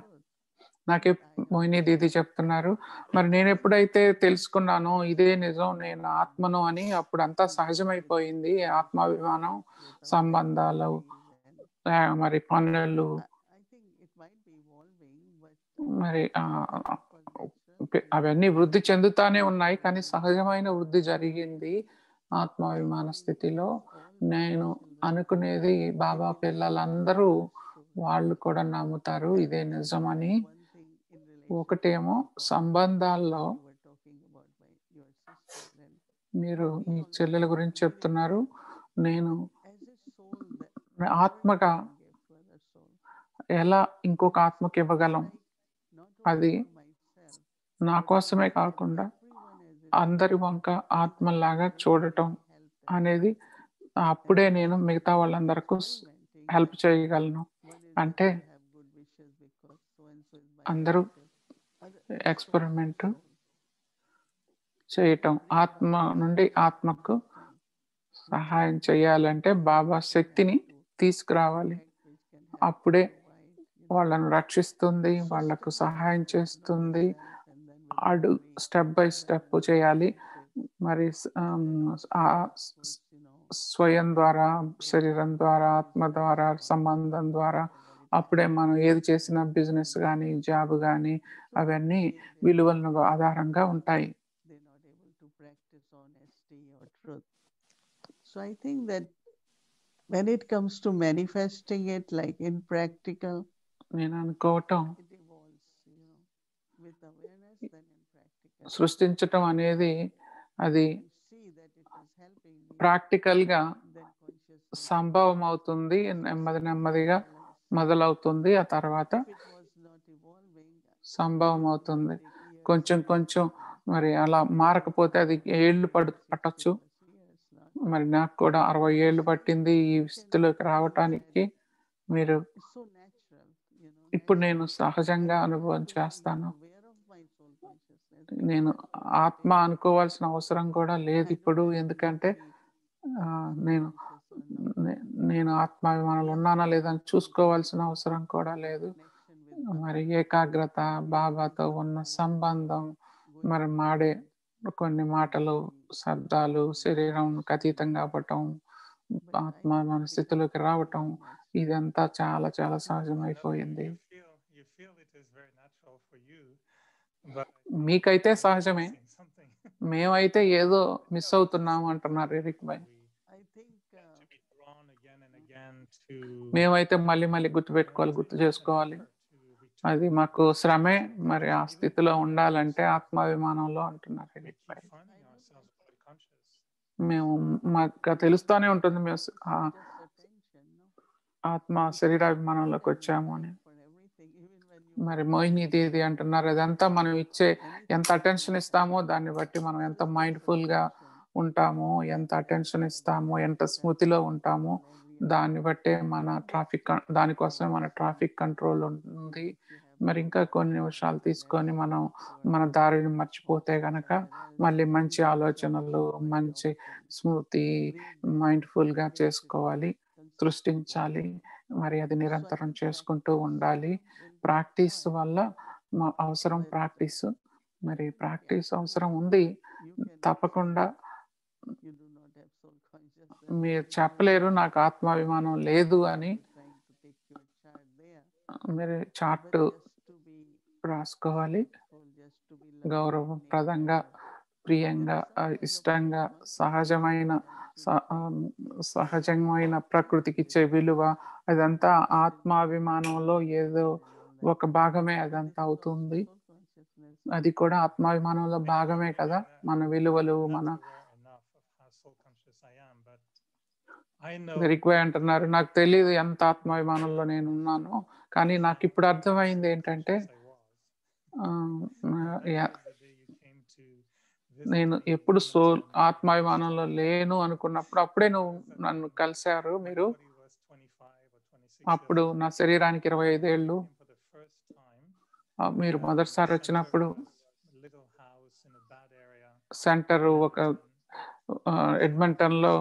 నాకే మోహిని దీది చెప్తున్నారు. మరి నేను ఎప్పుడైతే తెలుసుకున్నానో ఇదే నిజం, నేను ఆత్మను అని, అప్పుడు అంతా సహజమైపోయింది. ఆత్మాభిమానం, సంబంధాలు, మరి పనులు, మరి అవన్నీ వృద్ధి చెందుతానే ఉన్నాయి. కానీ సహజమైన వృద్ధి జరిగింది ఆత్మాభిమాన స్థితిలో. నేను అనుకునేది బాబా పిల్లలందరూ వాళ్ళు కూడా నమ్ముతారు ఇదే నిజమని. ఒకటేమో సంబంధాల్లో మీరు మీ చెల్లెల గురించి చెప్తున్నారు. నేను ఆత్మగా ఎలా ఇంకొక ఆత్మకి ఇవ్వగలం? అది నా కోసమే కాకుండా అందరి వంక ఆత్మలాగా చూడటం అనేది, అప్పుడే నేను మిగతా వాళ్ళందరికీ హెల్ప్ చేయగలను. అంటే అందరూ ఎక్స్పెరిమెంట్ చేయటం, ఆత్మ నుండి ఆత్మకు సహాయం చేయాలంటే బాబా శక్తిని తీసుకురావాలి. అప్పుడే వాళ్ళను రక్షిస్తుంది, వాళ్లకు సహాయం చేస్తుంది. స్టెప్ బై స్టెప్ చేయాలి. మరి స్వయం ద్వారా, శరీరం ద్వారా, ఆత్మ ద్వారా, సంబంధం ద్వారా, అప్పుడే మనం ఏది చేసినా బిజినెస్ కానీ జాబ్ కానీ అవన్నీ విలువలను ఆధారంగా ఉంటాయి. So I think that when it comes to manifesting it like in practical, నేను అనుకోవటం it evolves, with awareness then in practical. సృష్టించటం అనేది అది See that it is helping me, practical గా then consciously సంభవం అవుతుంది. నెమ్మదిగా మొదలవుతుంది. ఆ తర్వాత if it was not evolving, సంభవం అవుతుంది. కొంచెం కొంచెం మరి అలా మారకపోతే అది ఏళ్ళు పట్టొచ్చు. మరి నాకు కూడా 60 ఏళ్ళు పట్టింది ఈ స్థితిలోకి రావటానికి. మీరు ఇప్పుడు నేను సహజంగా అనుభవం చేస్తాను. నేను ఆత్మ అనుకోవాల్సిన అవసరం కూడా లేదు ఇప్పుడు. ఎందుకంటే నేను ఆత్మాభిమానంలో ఉన్నానా లేదని చూసుకోవాల్సిన అవసరం కూడా లేదు. మరి ఏకాగ్రత, బాబాతో ఉన్న సంబంధం, మరి మాడే కొన్ని మాటలు, శబ్దాలు, శరీరం అతీతంగా అవ్వటం, ఆత్మాభిమాన స్థితిలోకి రావటం, ఇదంతా చాలా చాలా సహజమైపోయింది. మీకైతే సహజమే, మేమైతే ఏదో మిస్ అవుతున్నాము అంటున్నారు ఎరిక్ భాయ్. మేమైతే మళ్ళీ మళ్ళీ గుర్తు చేసుకోవాలి. అది మాకు శ్రమే. మరి ఆ స్థితిలో ఉండాలంటే ఆత్మాభిమానంలో అంటున్నారు ఎరిక్ భాయ్. మేము మాకు తెలుస్తూనే ఉంటుంది మేము ఆత్మ శరీరాభిమానంలోకి వచ్చాము అని. మరి మోహిని దీది అంటున్నారు అదంతా మనం ఇచ్చే ఎంత అటెన్షన్ ఇస్తామో దాన్ని బట్టి మనం ఎంత మైండ్ఫుల్ గా ఉంటామో, ఎంత అటెన్షన్ ఇస్తామో, ఎంత స్మృతిలో ఉంటామో దాన్ని బట్టే మన దానికోసమే మన ట్రాఫిక్ కంట్రోల్ ఉంది. మరి ఇంకా కొన్ని నిమిషాలు తీసుకొని మనం మన దారిని మర్చిపోతే గనక మళ్ళీ మంచి ఆలోచనలు, మంచి స్మృతి మైండ్ఫుల్ గా చేసుకోవాలి, సృష్టించాలి. మరి అది నిరంతరం చేసుకుంటూ ఉండాలి. ప్రాక్టీస్ వల్ల అవసరం ప్రాక్టీస్. మరి ప్రాక్టీస్ అవసరం ఉంది తప్పకుండా. మీరు చెప్పలేరు నాకు ఆత్మాభిమానం లేదు అని. మీరు చార్ట్ రాసుకోవాలి. గౌరవప్రదంగా, ప్రియంగా, ఇష్టంగా, సహజమైన సహజమైన ప్రకృతికి ఇచ్చే విలువ అదంతా ఆత్మాభిమానంలో ఏదో ఒక భాగమే అదంతా అవుతుంది. అది కూడా ఆత్మాభిమానంలో భాగమే కదా, మన విలువలు మన రిక్వై అంటున్నారు. నాకు తెలియదు ఎంత ఆత్మాభిమానంలో నేను ఉన్నానో, కానీ నాకు ఇప్పుడు అర్థమైంది ఏంటంటే నేను ఎప్పుడు ఆత్మాభిమానంలో లేను అనుకున్నప్పుడు అప్పుడే నువ్వు నన్ను కలిశారు మీరు. అప్పుడు నా శరీరానికి 25 ఏళ్ళు. మీరు మొదటిసారి వచ్చినప్పుడు సెంటర్ ఒక ఎడ్మంటన్లో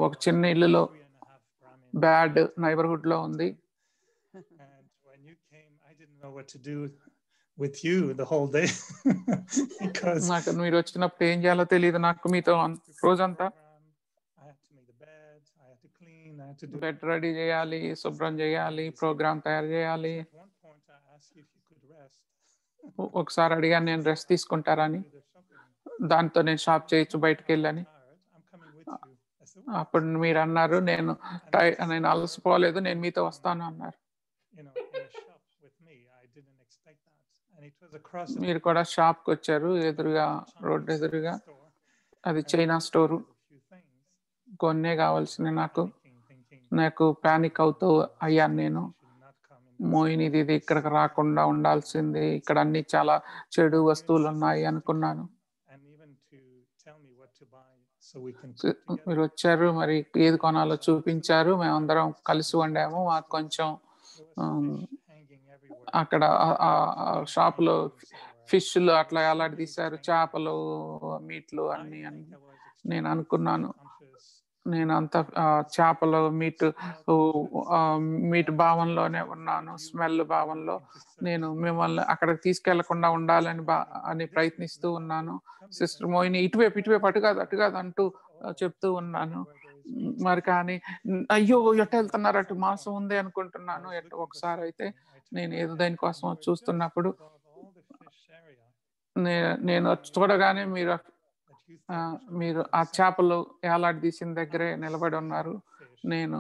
ఒక చిన్న ఇల్లులో బ్యాడ్ నైబర్హుడ్ లో ఉంది. నాకు మీరు వచ్చినప్పుడు ఏం చేయాలో తెలియదు నాకు మీతో రోజంతా. బెడ్ రెడీ చేయాలి, శుభ్రం చేయాలి, ప్రోగ్రామ్ తయారు చేయాలి. ఒకసారి అడిగాను నేను రెస్ట్ తీసుకుంటారని, దాంతో నేను షాప్ చేయొచ్చు బయటకు వెళ్ళని. అప్పుడు మీరు అన్నారు నేను అలసిపోలేదు, నేను మీతో వస్తాను అన్నారు. మీరు కూడా షాప్కి వచ్చారు, ఎదురుగా రోడ్డు ఎదురుగా. అది చైనా స్టోరు. కొన్నే కావాల్సిన నాకు పానిక్ అవుతూ అయ్యాను నేను. మోయినిది ఇది ఇక్కడికి రాకుండా ఉండాల్సింది, ఇక్కడ అన్ని చాలా చెడు వస్తువులు ఉన్నాయి అనుకున్నాను. మీరు వచ్చారు, మరి ఏది కొనాలో చూపించారు, మేమందరం కలిసి వండాము. మాకు కొంచెం అక్కడ షాపులో ఫిష్లు అట్లా అలాంటి తీశారు, చేపలు, మీట్లు అన్ని నేను అనుకున్నాను. నేను అంత చేపలు మీట్ భావంలోనే ఉన్నాను, స్మెల్ భావంలో. నేను మిమ్మల్ని అక్కడికి తీసుకెళ్లకుండా ఉండాలని అని ప్రయత్నిస్తూ ఉన్నాను. సిస్టర్ మోయిని ఇటువైపు అటు కాదు అంటూ చెప్తూ ఉన్నాను. మరి కానీ అయ్యో ఎట్ట వెళ్తున్నారు, అటు మాంసం ఉంది అనుకుంటున్నాను. ఒకసారి అయితే నేను ఏదో దానికోసం చూస్తున్నప్పుడు నేను చూడగానే మీరు ఆ చేపలు ఏలాడి తీసిన దగ్గరే నిలబడి ఉన్నారు. నేను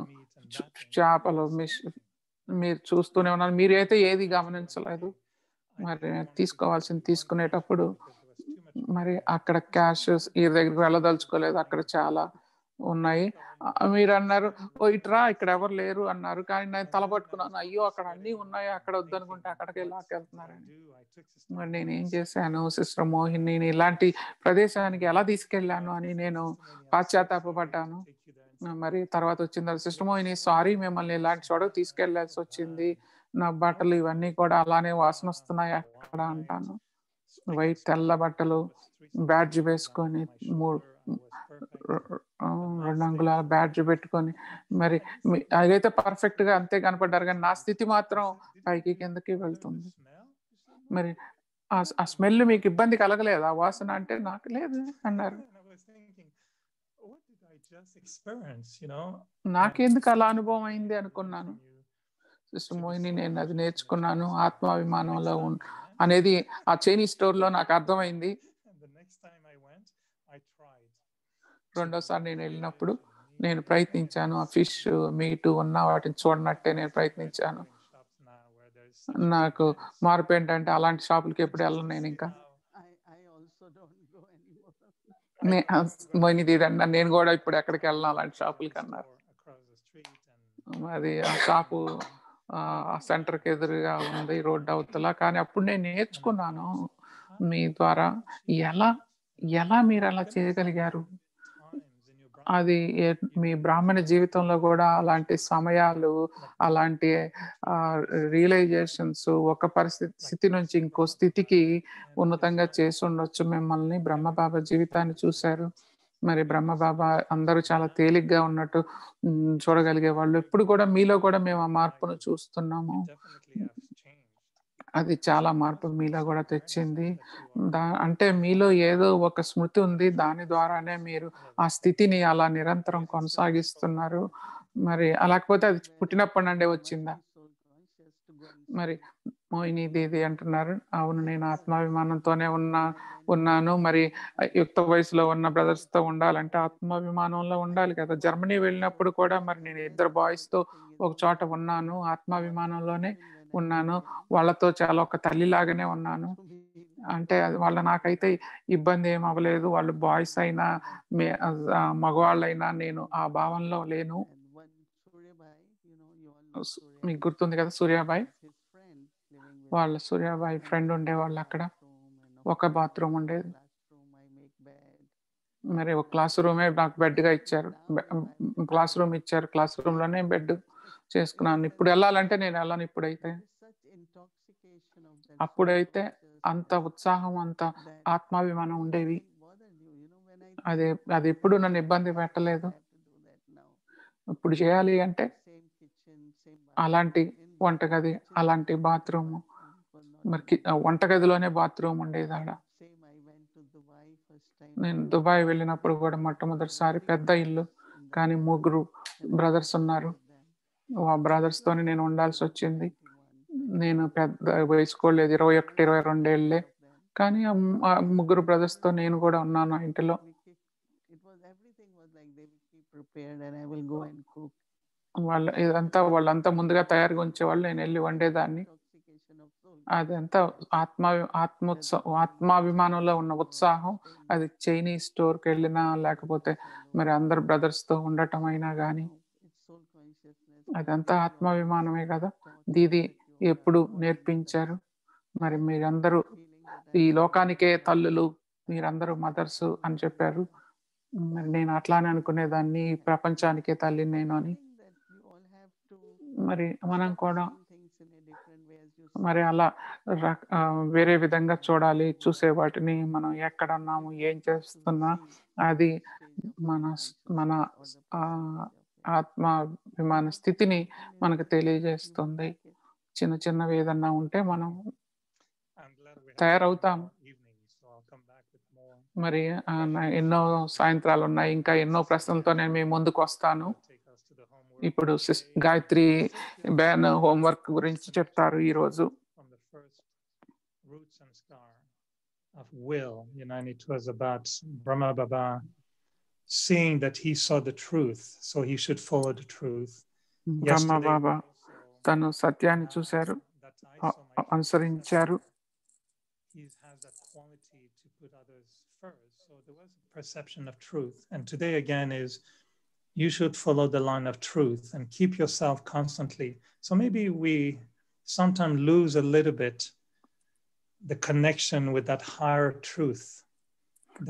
చేపలు మీరు చూస్తూనే ఉన్నారు, మీరు అయితే ఏది గమనించలేదు. మరి తీసుకోవాల్సింది తీసుకునేటప్పుడు మరి అక్కడ క్యాష్ ఈ దగ్గరికి వెళ్ళదలుచుకోలేదు, అక్కడ చాలా ఉన్నాయి. మీరు అన్నారు ఓ ఇట్రా ఇక్కడ ఎవరు లేరు అన్నారు, కానీ నేను తలపట్టుకున్నాను, అయ్యో అక్కడ అన్నీ ఉన్నాయి, అక్కడ వద్దనుకుంటే అక్కడికి లాక్కెళ్తున్నారని. మరి నేను ఏం చేశాను, సిస్టర్ మోహిని ఇలాంటి ప్రదేశానికి ఎలా తీసుకెళ్ళాను అని నేను పశ్చాత్తాపడ్డాను. మరి తర్వాత వచ్చింది సిస్టర్ మోహిని సారీ మిమ్మల్ని ఇలాంటి చోటకు తీసుకెళ్లాల్సి వచ్చింది, నా బట్టలు ఇవన్నీ కూడా అలానే వాసన వస్తున్నాయి అక్కడ అంటాను. వైట్ తెల్ల బట్టలు, బ్యాడ్జ్ వేసుకొని 2 అంగుళాల బ్యాడ్జ్ పెట్టుకొని మరి అదైతే పర్ఫెక్ట్ గా అంతే కనపడ్డారు, కానీ నా స్థితి మాత్రం పైకి కిందకి వెళ్తుంది. మరి ఆ స్మెల్ మీకు ఇబ్బంది కలగలేదు, ఆ వాసన అంటే నాకు లేదు అన్నారు. నాకెందుకు అలా అనుభవం అయింది అనుకున్నాను. సిస్టర్ మోహిని నేను అది నేర్చుకున్నాను, ఆత్మాభిమానంలో అనేది ఆ చైనీస్ స్టోర్ లో నాకు అర్థమైంది. రెండోసారి నేను వెళ్ళినప్పుడు నేను ప్రయత్నించాను, ఆ ఫిష్ మీట్ ఉన్న వాటిని చూడనట్టే నేను ప్రయత్నించాను. నాకు మార్పు ఏంటంటే అలాంటి షాపులకి ఎప్పుడు వెళ్ళను నేను. ఇంకా నేను కూడా ఇప్పుడు ఎక్కడికి వెళ్ళను అలాంటి షాపులకి అన్నారు. అది ఆ షాపు ఆ సెంటర్కి ఎదురుగా ఉంది రోడ్డు అవతల. కానీ అప్పుడు నేను నేర్చుకున్నాను మీ ద్వారా ఎలా మీరు అలా చేయగలిగారు. అది మీ బ్రాహ్మణ జీవితంలో కూడా అలాంటి సమయాలు, అలాంటి రియలైజేషన్స్, ఒక పరిస్థితి నుంచి ఇంకో స్థితికి ఉన్నతంగా చేసి ఉండొచ్చు మిమ్మల్ని. బ్రహ్మబాబా జీవితాన్ని చూశారు, మరి బ్రహ్మబాబా అందరూ చాలా తేలిగ్గా ఉన్నట్టు చూడగలిగే వాళ్ళు. ఇప్పుడు కూడా మీలో కూడా మేము ఆ మార్పును చూస్తున్నాము. అది చాలా మార్పు మీలో కూడా తెచ్చింది. అంటే మీలో ఏదో ఒక స్మృతి ఉంది, దాని ద్వారానే మీరు ఆ స్థితిని అలా నిరంతరం కొనసాగిస్తున్నారు. మరి అలాకపోతే అది పుట్టినప్పటి నుండే వచ్చిందా? మరి మోహిని దీది అంటున్నారు, అవును నేను ఆత్మాభిమానంతోనే ఉన్నాను. మరి యుక్త వయసులో ఉన్న బ్రదర్స్తో ఉండాలంటే ఆత్మాభిమానంలో ఉండాలి కదా. జర్మనీ వెళ్ళినప్పుడు కూడా మరి నేను 2 బాయ్స్తో ఒక చోట ఉన్నాను, ఆత్మాభిమానంలోనే ఉన్నాను. వాళ్ళతో చాలా ఒక తల్లిలాగానే ఉన్నాను. అంటే నాకైతే ఇబ్బంది ఏం అవ్వలేదు. వాళ్ళు బాయ్స్ అయినా మగవాళ్ళైనా నేను ఆ భావంలో లేను. మీకు గుర్తుంది కదా సూర్యాబాయ్, వాళ్ళ సూర్యాబాయ్ ఫ్రెండ్ ఉండేవాళ్ళు అక్కడ. ఒక బాత్రూమ్ ఉండేది. మరి ఒక క్లాస్ రూమే నాకు బెడ్గా ఇచ్చారు. క్లాస్ రూమ్ ఇచ్చారు, క్లాస్ రూమ్లోనే బెడ్ చేసుకున్నాను. ఇప్పుడు వెళ్ళాలంటే నేను వెళ్ళను. అప్పుడైతే అంత ఉత్సాహం, అంత ఆత్మాభిమానం ఉండేవి. అది ఎప్పుడు నన్ను ఇబ్బంది పెట్టలేదు. ఇప్పుడు చేయాలి అంటే అలాంటి వంటగది, అలాంటి బాత్రూమ్, మరి వంటగదిలోనే బాత్రూమ్ ఉండేది ఆడ. నేను దుబాయ్ వెళ్ళినప్పుడు కూడా మొట్టమొదటిసారి పెద్ద ఇల్లు, కానీ 3 బ్రదర్స్ ఉన్నారు. ఆ బ్రదర్స్తోనే నేను ఉండాల్సి వచ్చింది. నేను పెద్ద వయసుకోలేదు, 21, 22 ఏళ్ళే. కానీ ఆ 3 బ్రదర్స్తో నేను కూడా ఉన్నాను ఆ ఇంటిలో. వాళ్ళంతా ముందుగా తయారుగా ఉంచేవాళ్ళు, నేను వెళ్ళి వండేదాన్ని. అదంతా ఆత్మాభిమానంలో ఉన్న ఉత్సాహం. అది చైనీస్ స్టోర్కి వెళ్ళినా లేకపోతే మరి అందరు బ్రదర్స్తో ఉండటం అయినా కానీ అదంతా ఆత్మాభిమానమే కదా. దీది ఎప్పుడు నేర్పించారు. మరి మీరందరూ ఈ లోకానికే తల్లులు, మీరందరూ మదర్స్ అని చెప్పారు. మరి నేను అట్లానే అనుకునేదాన్ని, ప్రపంచానికే తల్లి నేను అని. మరి మనం కూడా మరి అలా వేరే విధంగా చూడాలి, చూసే వాటిని. మనం ఎక్కడ ఉన్నాము, ఏం చేస్తున్నా, అది మన ఆత్మాభిమాన స్థితిని మనకు తెలియజేస్తుంది. చిన్న చిన్నవి ఏదన్నా ఉంటే మనం తయారవుతాం. మరి ఎన్నో సాయంత్రాలు ఉన్నాయి, ఇంకా ఎన్నో ప్రశ్నలతో నేను మీ ముందుకు వస్తాను. ఇప్పుడు గాయత్రి బ్యాన్ హోంవర్క్ గురించి చెప్తారు ఈరోజు. Of will, and it was about Brahma Baba saying that he saw the truth, so he should follow the truth. బ్రహ్మ బాబా తను సత్యాన్ని చూశారు, అనుసరించారు. He has that quality to put others first. So there was a perception of truth. And today again is you should follow the line of truth and keep yourself constantly. So maybe we sometimes lose a little bit the connection with that higher truth.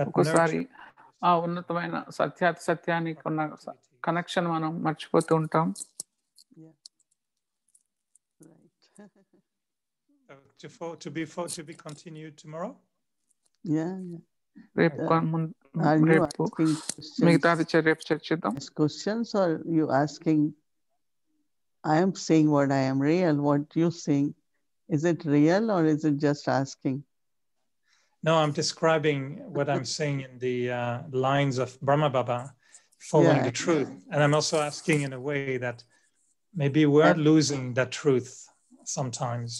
ఒకసారి ఆ ఉన్నతమైన సత్యానికి ఉన్న connection మనం మర్చిపోతూ ఉంటాం. To be continued tomorrow. రేపు మిగతాది రేపు చర్చిద్దాం. Questions, or you asking? I am saying what I am real. What you saying? Is it real or is it just asking? No, I'm describing what I'm saying in the lines of Brahma Baba, following the truth. And I'm also asking in a way that maybe we're losing that truth sometimes,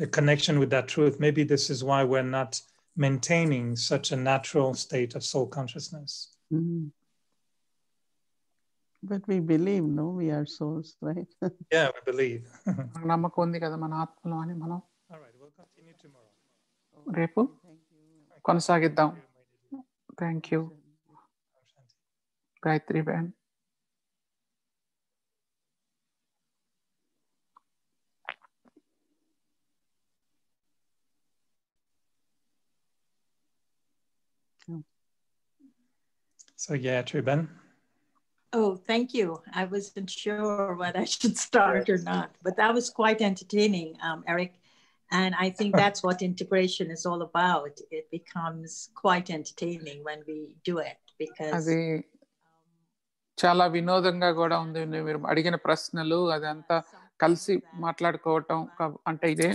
the connection with that truth. Maybe this is why we're not maintaining such a natural state of soul consciousness. But we believe, no, we are souls, right? Yeah, we believe. నమ్మకం ఉంది కదా మన ఆత్మలో అని. మనం All right, we'll continue tomorrow. రేపు కొనసాగిద్దాం. Thank you Gayatri ban. So Gayatri Ben. Oh, thank you. I wasn't sure whether I should start or not, but that was quite entertaining, Eric. And I think that's what integration is all about. It becomes quite entertaining when we do it because అది చాలా వినోదంగా కూడా ఉంది. మీరు అడిగిన ప్రశ్నలు అదంతా కలిసి మాట్లాడుకోవటం అంటే ఇదే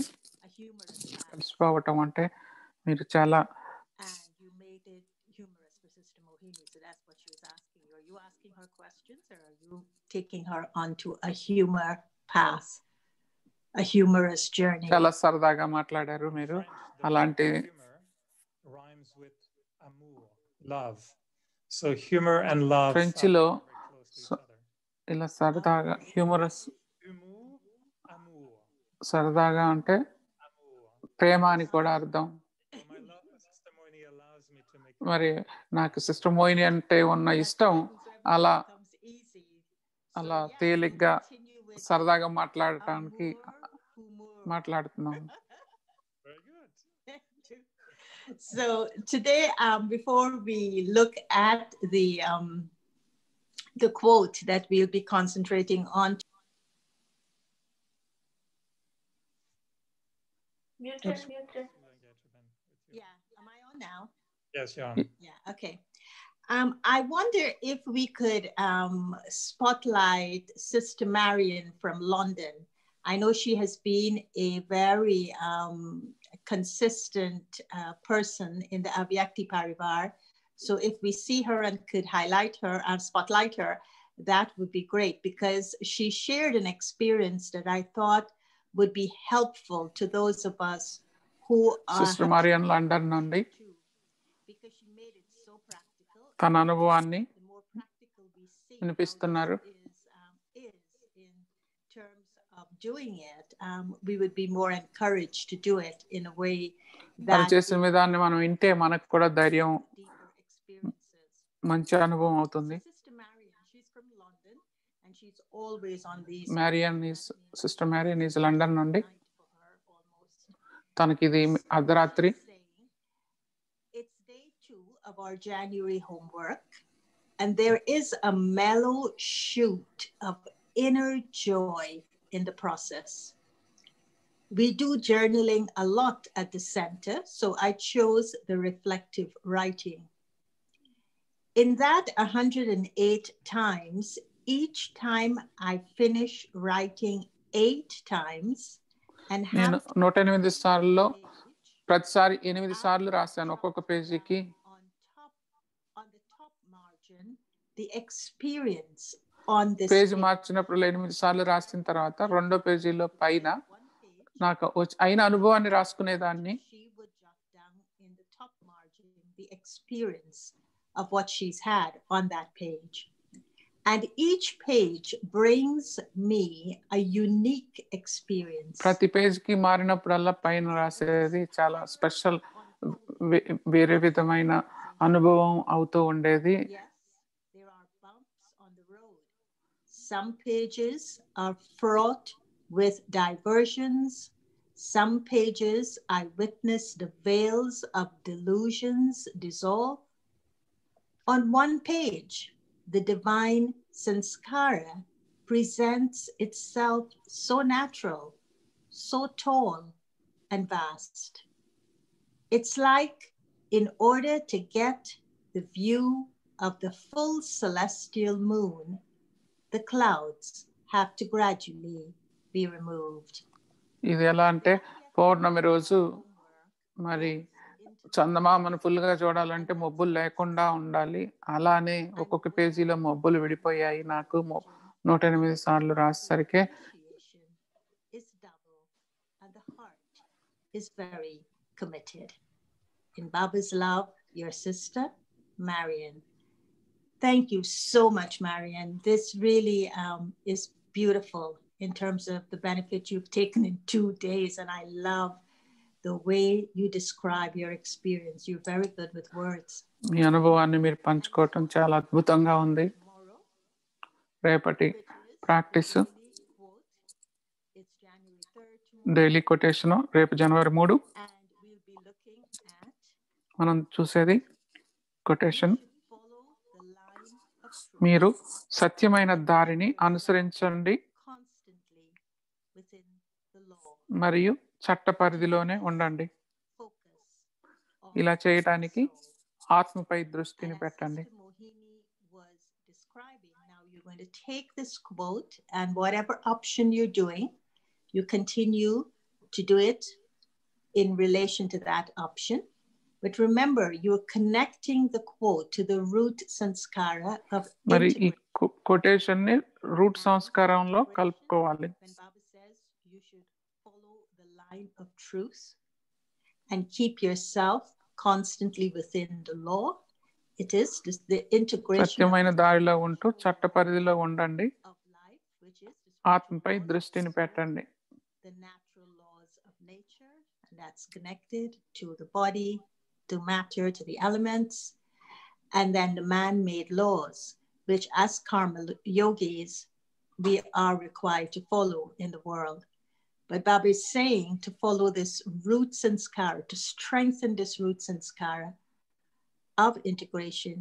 కలిసిపోవటం అంటే మీరు చాలా. you made it humorous for Sister Mohini, so that's what she was asking you. Are you asking her questions or are you taking her onto a humor path? a humorous journey. చాలా సరదాగా మాట్లాడారు మీరు. అలాంటి humor rhymes with amour, love. So humor and love French are లో very close to each other. ఇలా సరదాగా humorous Humour, amour, సరదాగా అంటే amour. ప్రేమ అని కూడా అర్థం. So my love for Sister Moini allows me to make మరి నాకు సిస్టర్ మోయిని అంటే ఉన్న ఇష్టం అలా అలా తేలిగ్గా సరదాగా మాట్లాడటానికి మాట్లాడుతున్నాను. very good. So today, before we look at the quote that we'll be concentrating on. Muted. Yeah, am I on now? Yes, you're on. Yeah, okay. I wonder if we could spotlight Sister Marion from London. I know she has been a very consistent person in the Avyakti Parivar. So if we see her and could highlight her and spotlight her, that would be great, because she shared an experience that I thought would be helpful to those of us who are sister Marrion London నుండి because she made it so practical. తన అనుభవాన్ని The more practical we see వినిపిస్తున్నారు. is in terms of doing it, we would be more encouraged to do it in a way తను that చేసిన విధాన్ని మనం వింటే మనకు కూడా ధైర్యం, deeper experiences. మంచి అనుభవం అవుతుంది. Sister Marion, she's from London and she's always on these. Sister Marion is London నుండి. Night for her almost. తనకి ఇది అర్ధరాత్రి. It's day 2 of our January homework, and there is a mellow shoot of inner joy in the process. We do journaling a lot at the center, so I chose the reflective writing. In that 108 times, each time I finish writing 8 times and నేను have 108 సార్లు page, ప్రతిసారి 8 సార్లు రాశాను ఒక్కొక్క పేజీకి. on the top margin, the experience on this page page. మార్చినప్పుడు 8 సార్లు రాసిన తర్వాత రెండో పేజీలో పైన One page, నాకు అయిన అనుభవాన్ని రాసుకునేదాన్ని. she would jot down in the top margin the experience of what she's had on that page. And each page brings me a unique experience. ప్రతి పేజీకి మారినప్పుడల్లా పైన రాసేది చాలా స్పెషల్, వేరే విధమైన అనుభవం అవుతూ ఉండేది. Yes, there are bumps on the road. Some pages are fraught with diversions. Some pages I witness the veils of delusions dissolve. On one page, the divine sanskara presents itself so natural, so tall and vast. It's like in order to get the view of the full celestial moon, the clouds have to gradually be removed. ఇది ఎలా అంటే పౌర్ణమి రోజు మరి చందమామను ఫుల్గా చూడాలంటే మబ్బులు లేకుండా ఉండాలి. అలానే ఒక్కొక్క పేజీలో మబ్బులు విడిపోయాయి. నాకు 108 సార్లు రాసేసరికి Appreciation is double and the heart is very committed. In Baba's love, your sister, Marion. Thank you so much, Marion. This really is beautiful in terms of the benefit you've taken in 2 days. And I love the way you describe your experience. You're very good with words. మీ అనుభవాన్ని మీరు పంచుకోవటం చాలా అద్భుతంగా ఉంది. Tomorrow, రేపటి practice it's January 3rd tomorrow, daily quotation రేపు జనవరి 3 and we'll be looking at మనం చూసేది quotation. follow the line of truth మీరు సత్యమైన దారిని అనుసరించండి constantly within the law. మరియు చట్ట పరిధిలోనే ఉండండి. Focus on ఇలా చేయటానికి the soul. ఆత్మపై దృష్టిని And as పెట్టండి. Sister Mohini was describing, now you're going to take this quote and whatever option you're doing, you continue to do it in relation to that option. But remember, you're connecting the quote to the root sanskara of మరి ఈ integration. Quotation ని route సంస్కారంలో కలుపుకోవాలి. When Baba says you should line of truth and keep yourself constantly within the law. It is the integration సత్యమైన దారిలో ఉంటూ చట్ట పరిధిలో ఉండండి. of life, which is ఆత్మపై దృష్టిని పెట్టండి. the natural laws of nature, and that's connected to the body, to matter, to the elements, and then the man-made laws, which as karma yogis, we are required to follow in the world. But Baba is saying to follow this root sanskara, to strengthen this root sanskara of integration,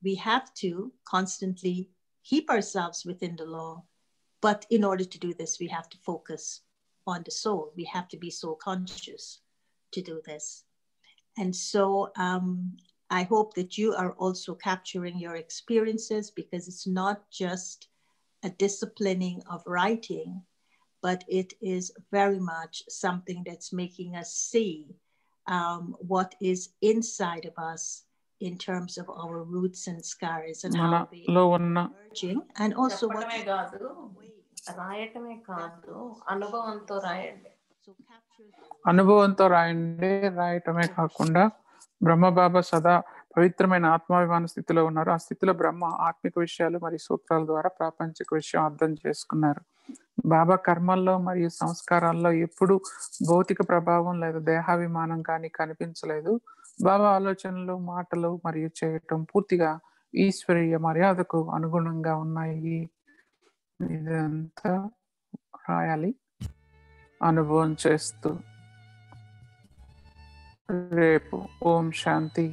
we have to constantly keep ourselves within the law. But in order to do this, we have to focus on the soul. We have to be soul conscious to do this. And so I hope that you are also capturing your experiences, because it's not just a disciplining of writing, but it is very much something that's making us see what is inside of us in terms of our roots and scars and how they are emerging, and also what రాయటమే కాదు, అనుభవంతో రాయండి. అనుభవంతో రాయండి, రాయటమే కాకుండా బ్రహ్మబాబా సదా పవిత్రమైన ఆత్మాభిమాన స్థితిలో ఉన్నారు. ఆ స్థితిలో బ్రహ్మ ఆత్మిక విషయాలు మరియు సూత్రాల ద్వారా ప్రాపంచిక విషయం అర్థం చేసుకున్నారు. బాబా కర్మల్లో మరియు సంస్కారాల్లో ఎప్పుడు భౌతిక ప్రభావం లేదా దేహాభిమానం కానీ కనిపించలేదు. బాబా ఆలోచనలు, మాటలు మరియు చేయటం పూర్తిగా ఈశ్వరీయ మర్యాదకు అనుగుణంగా ఉన్నాయి. ఇదంతా రాయాలి అనుభవం చేస్తూ. రేపు ఓం శాంతి.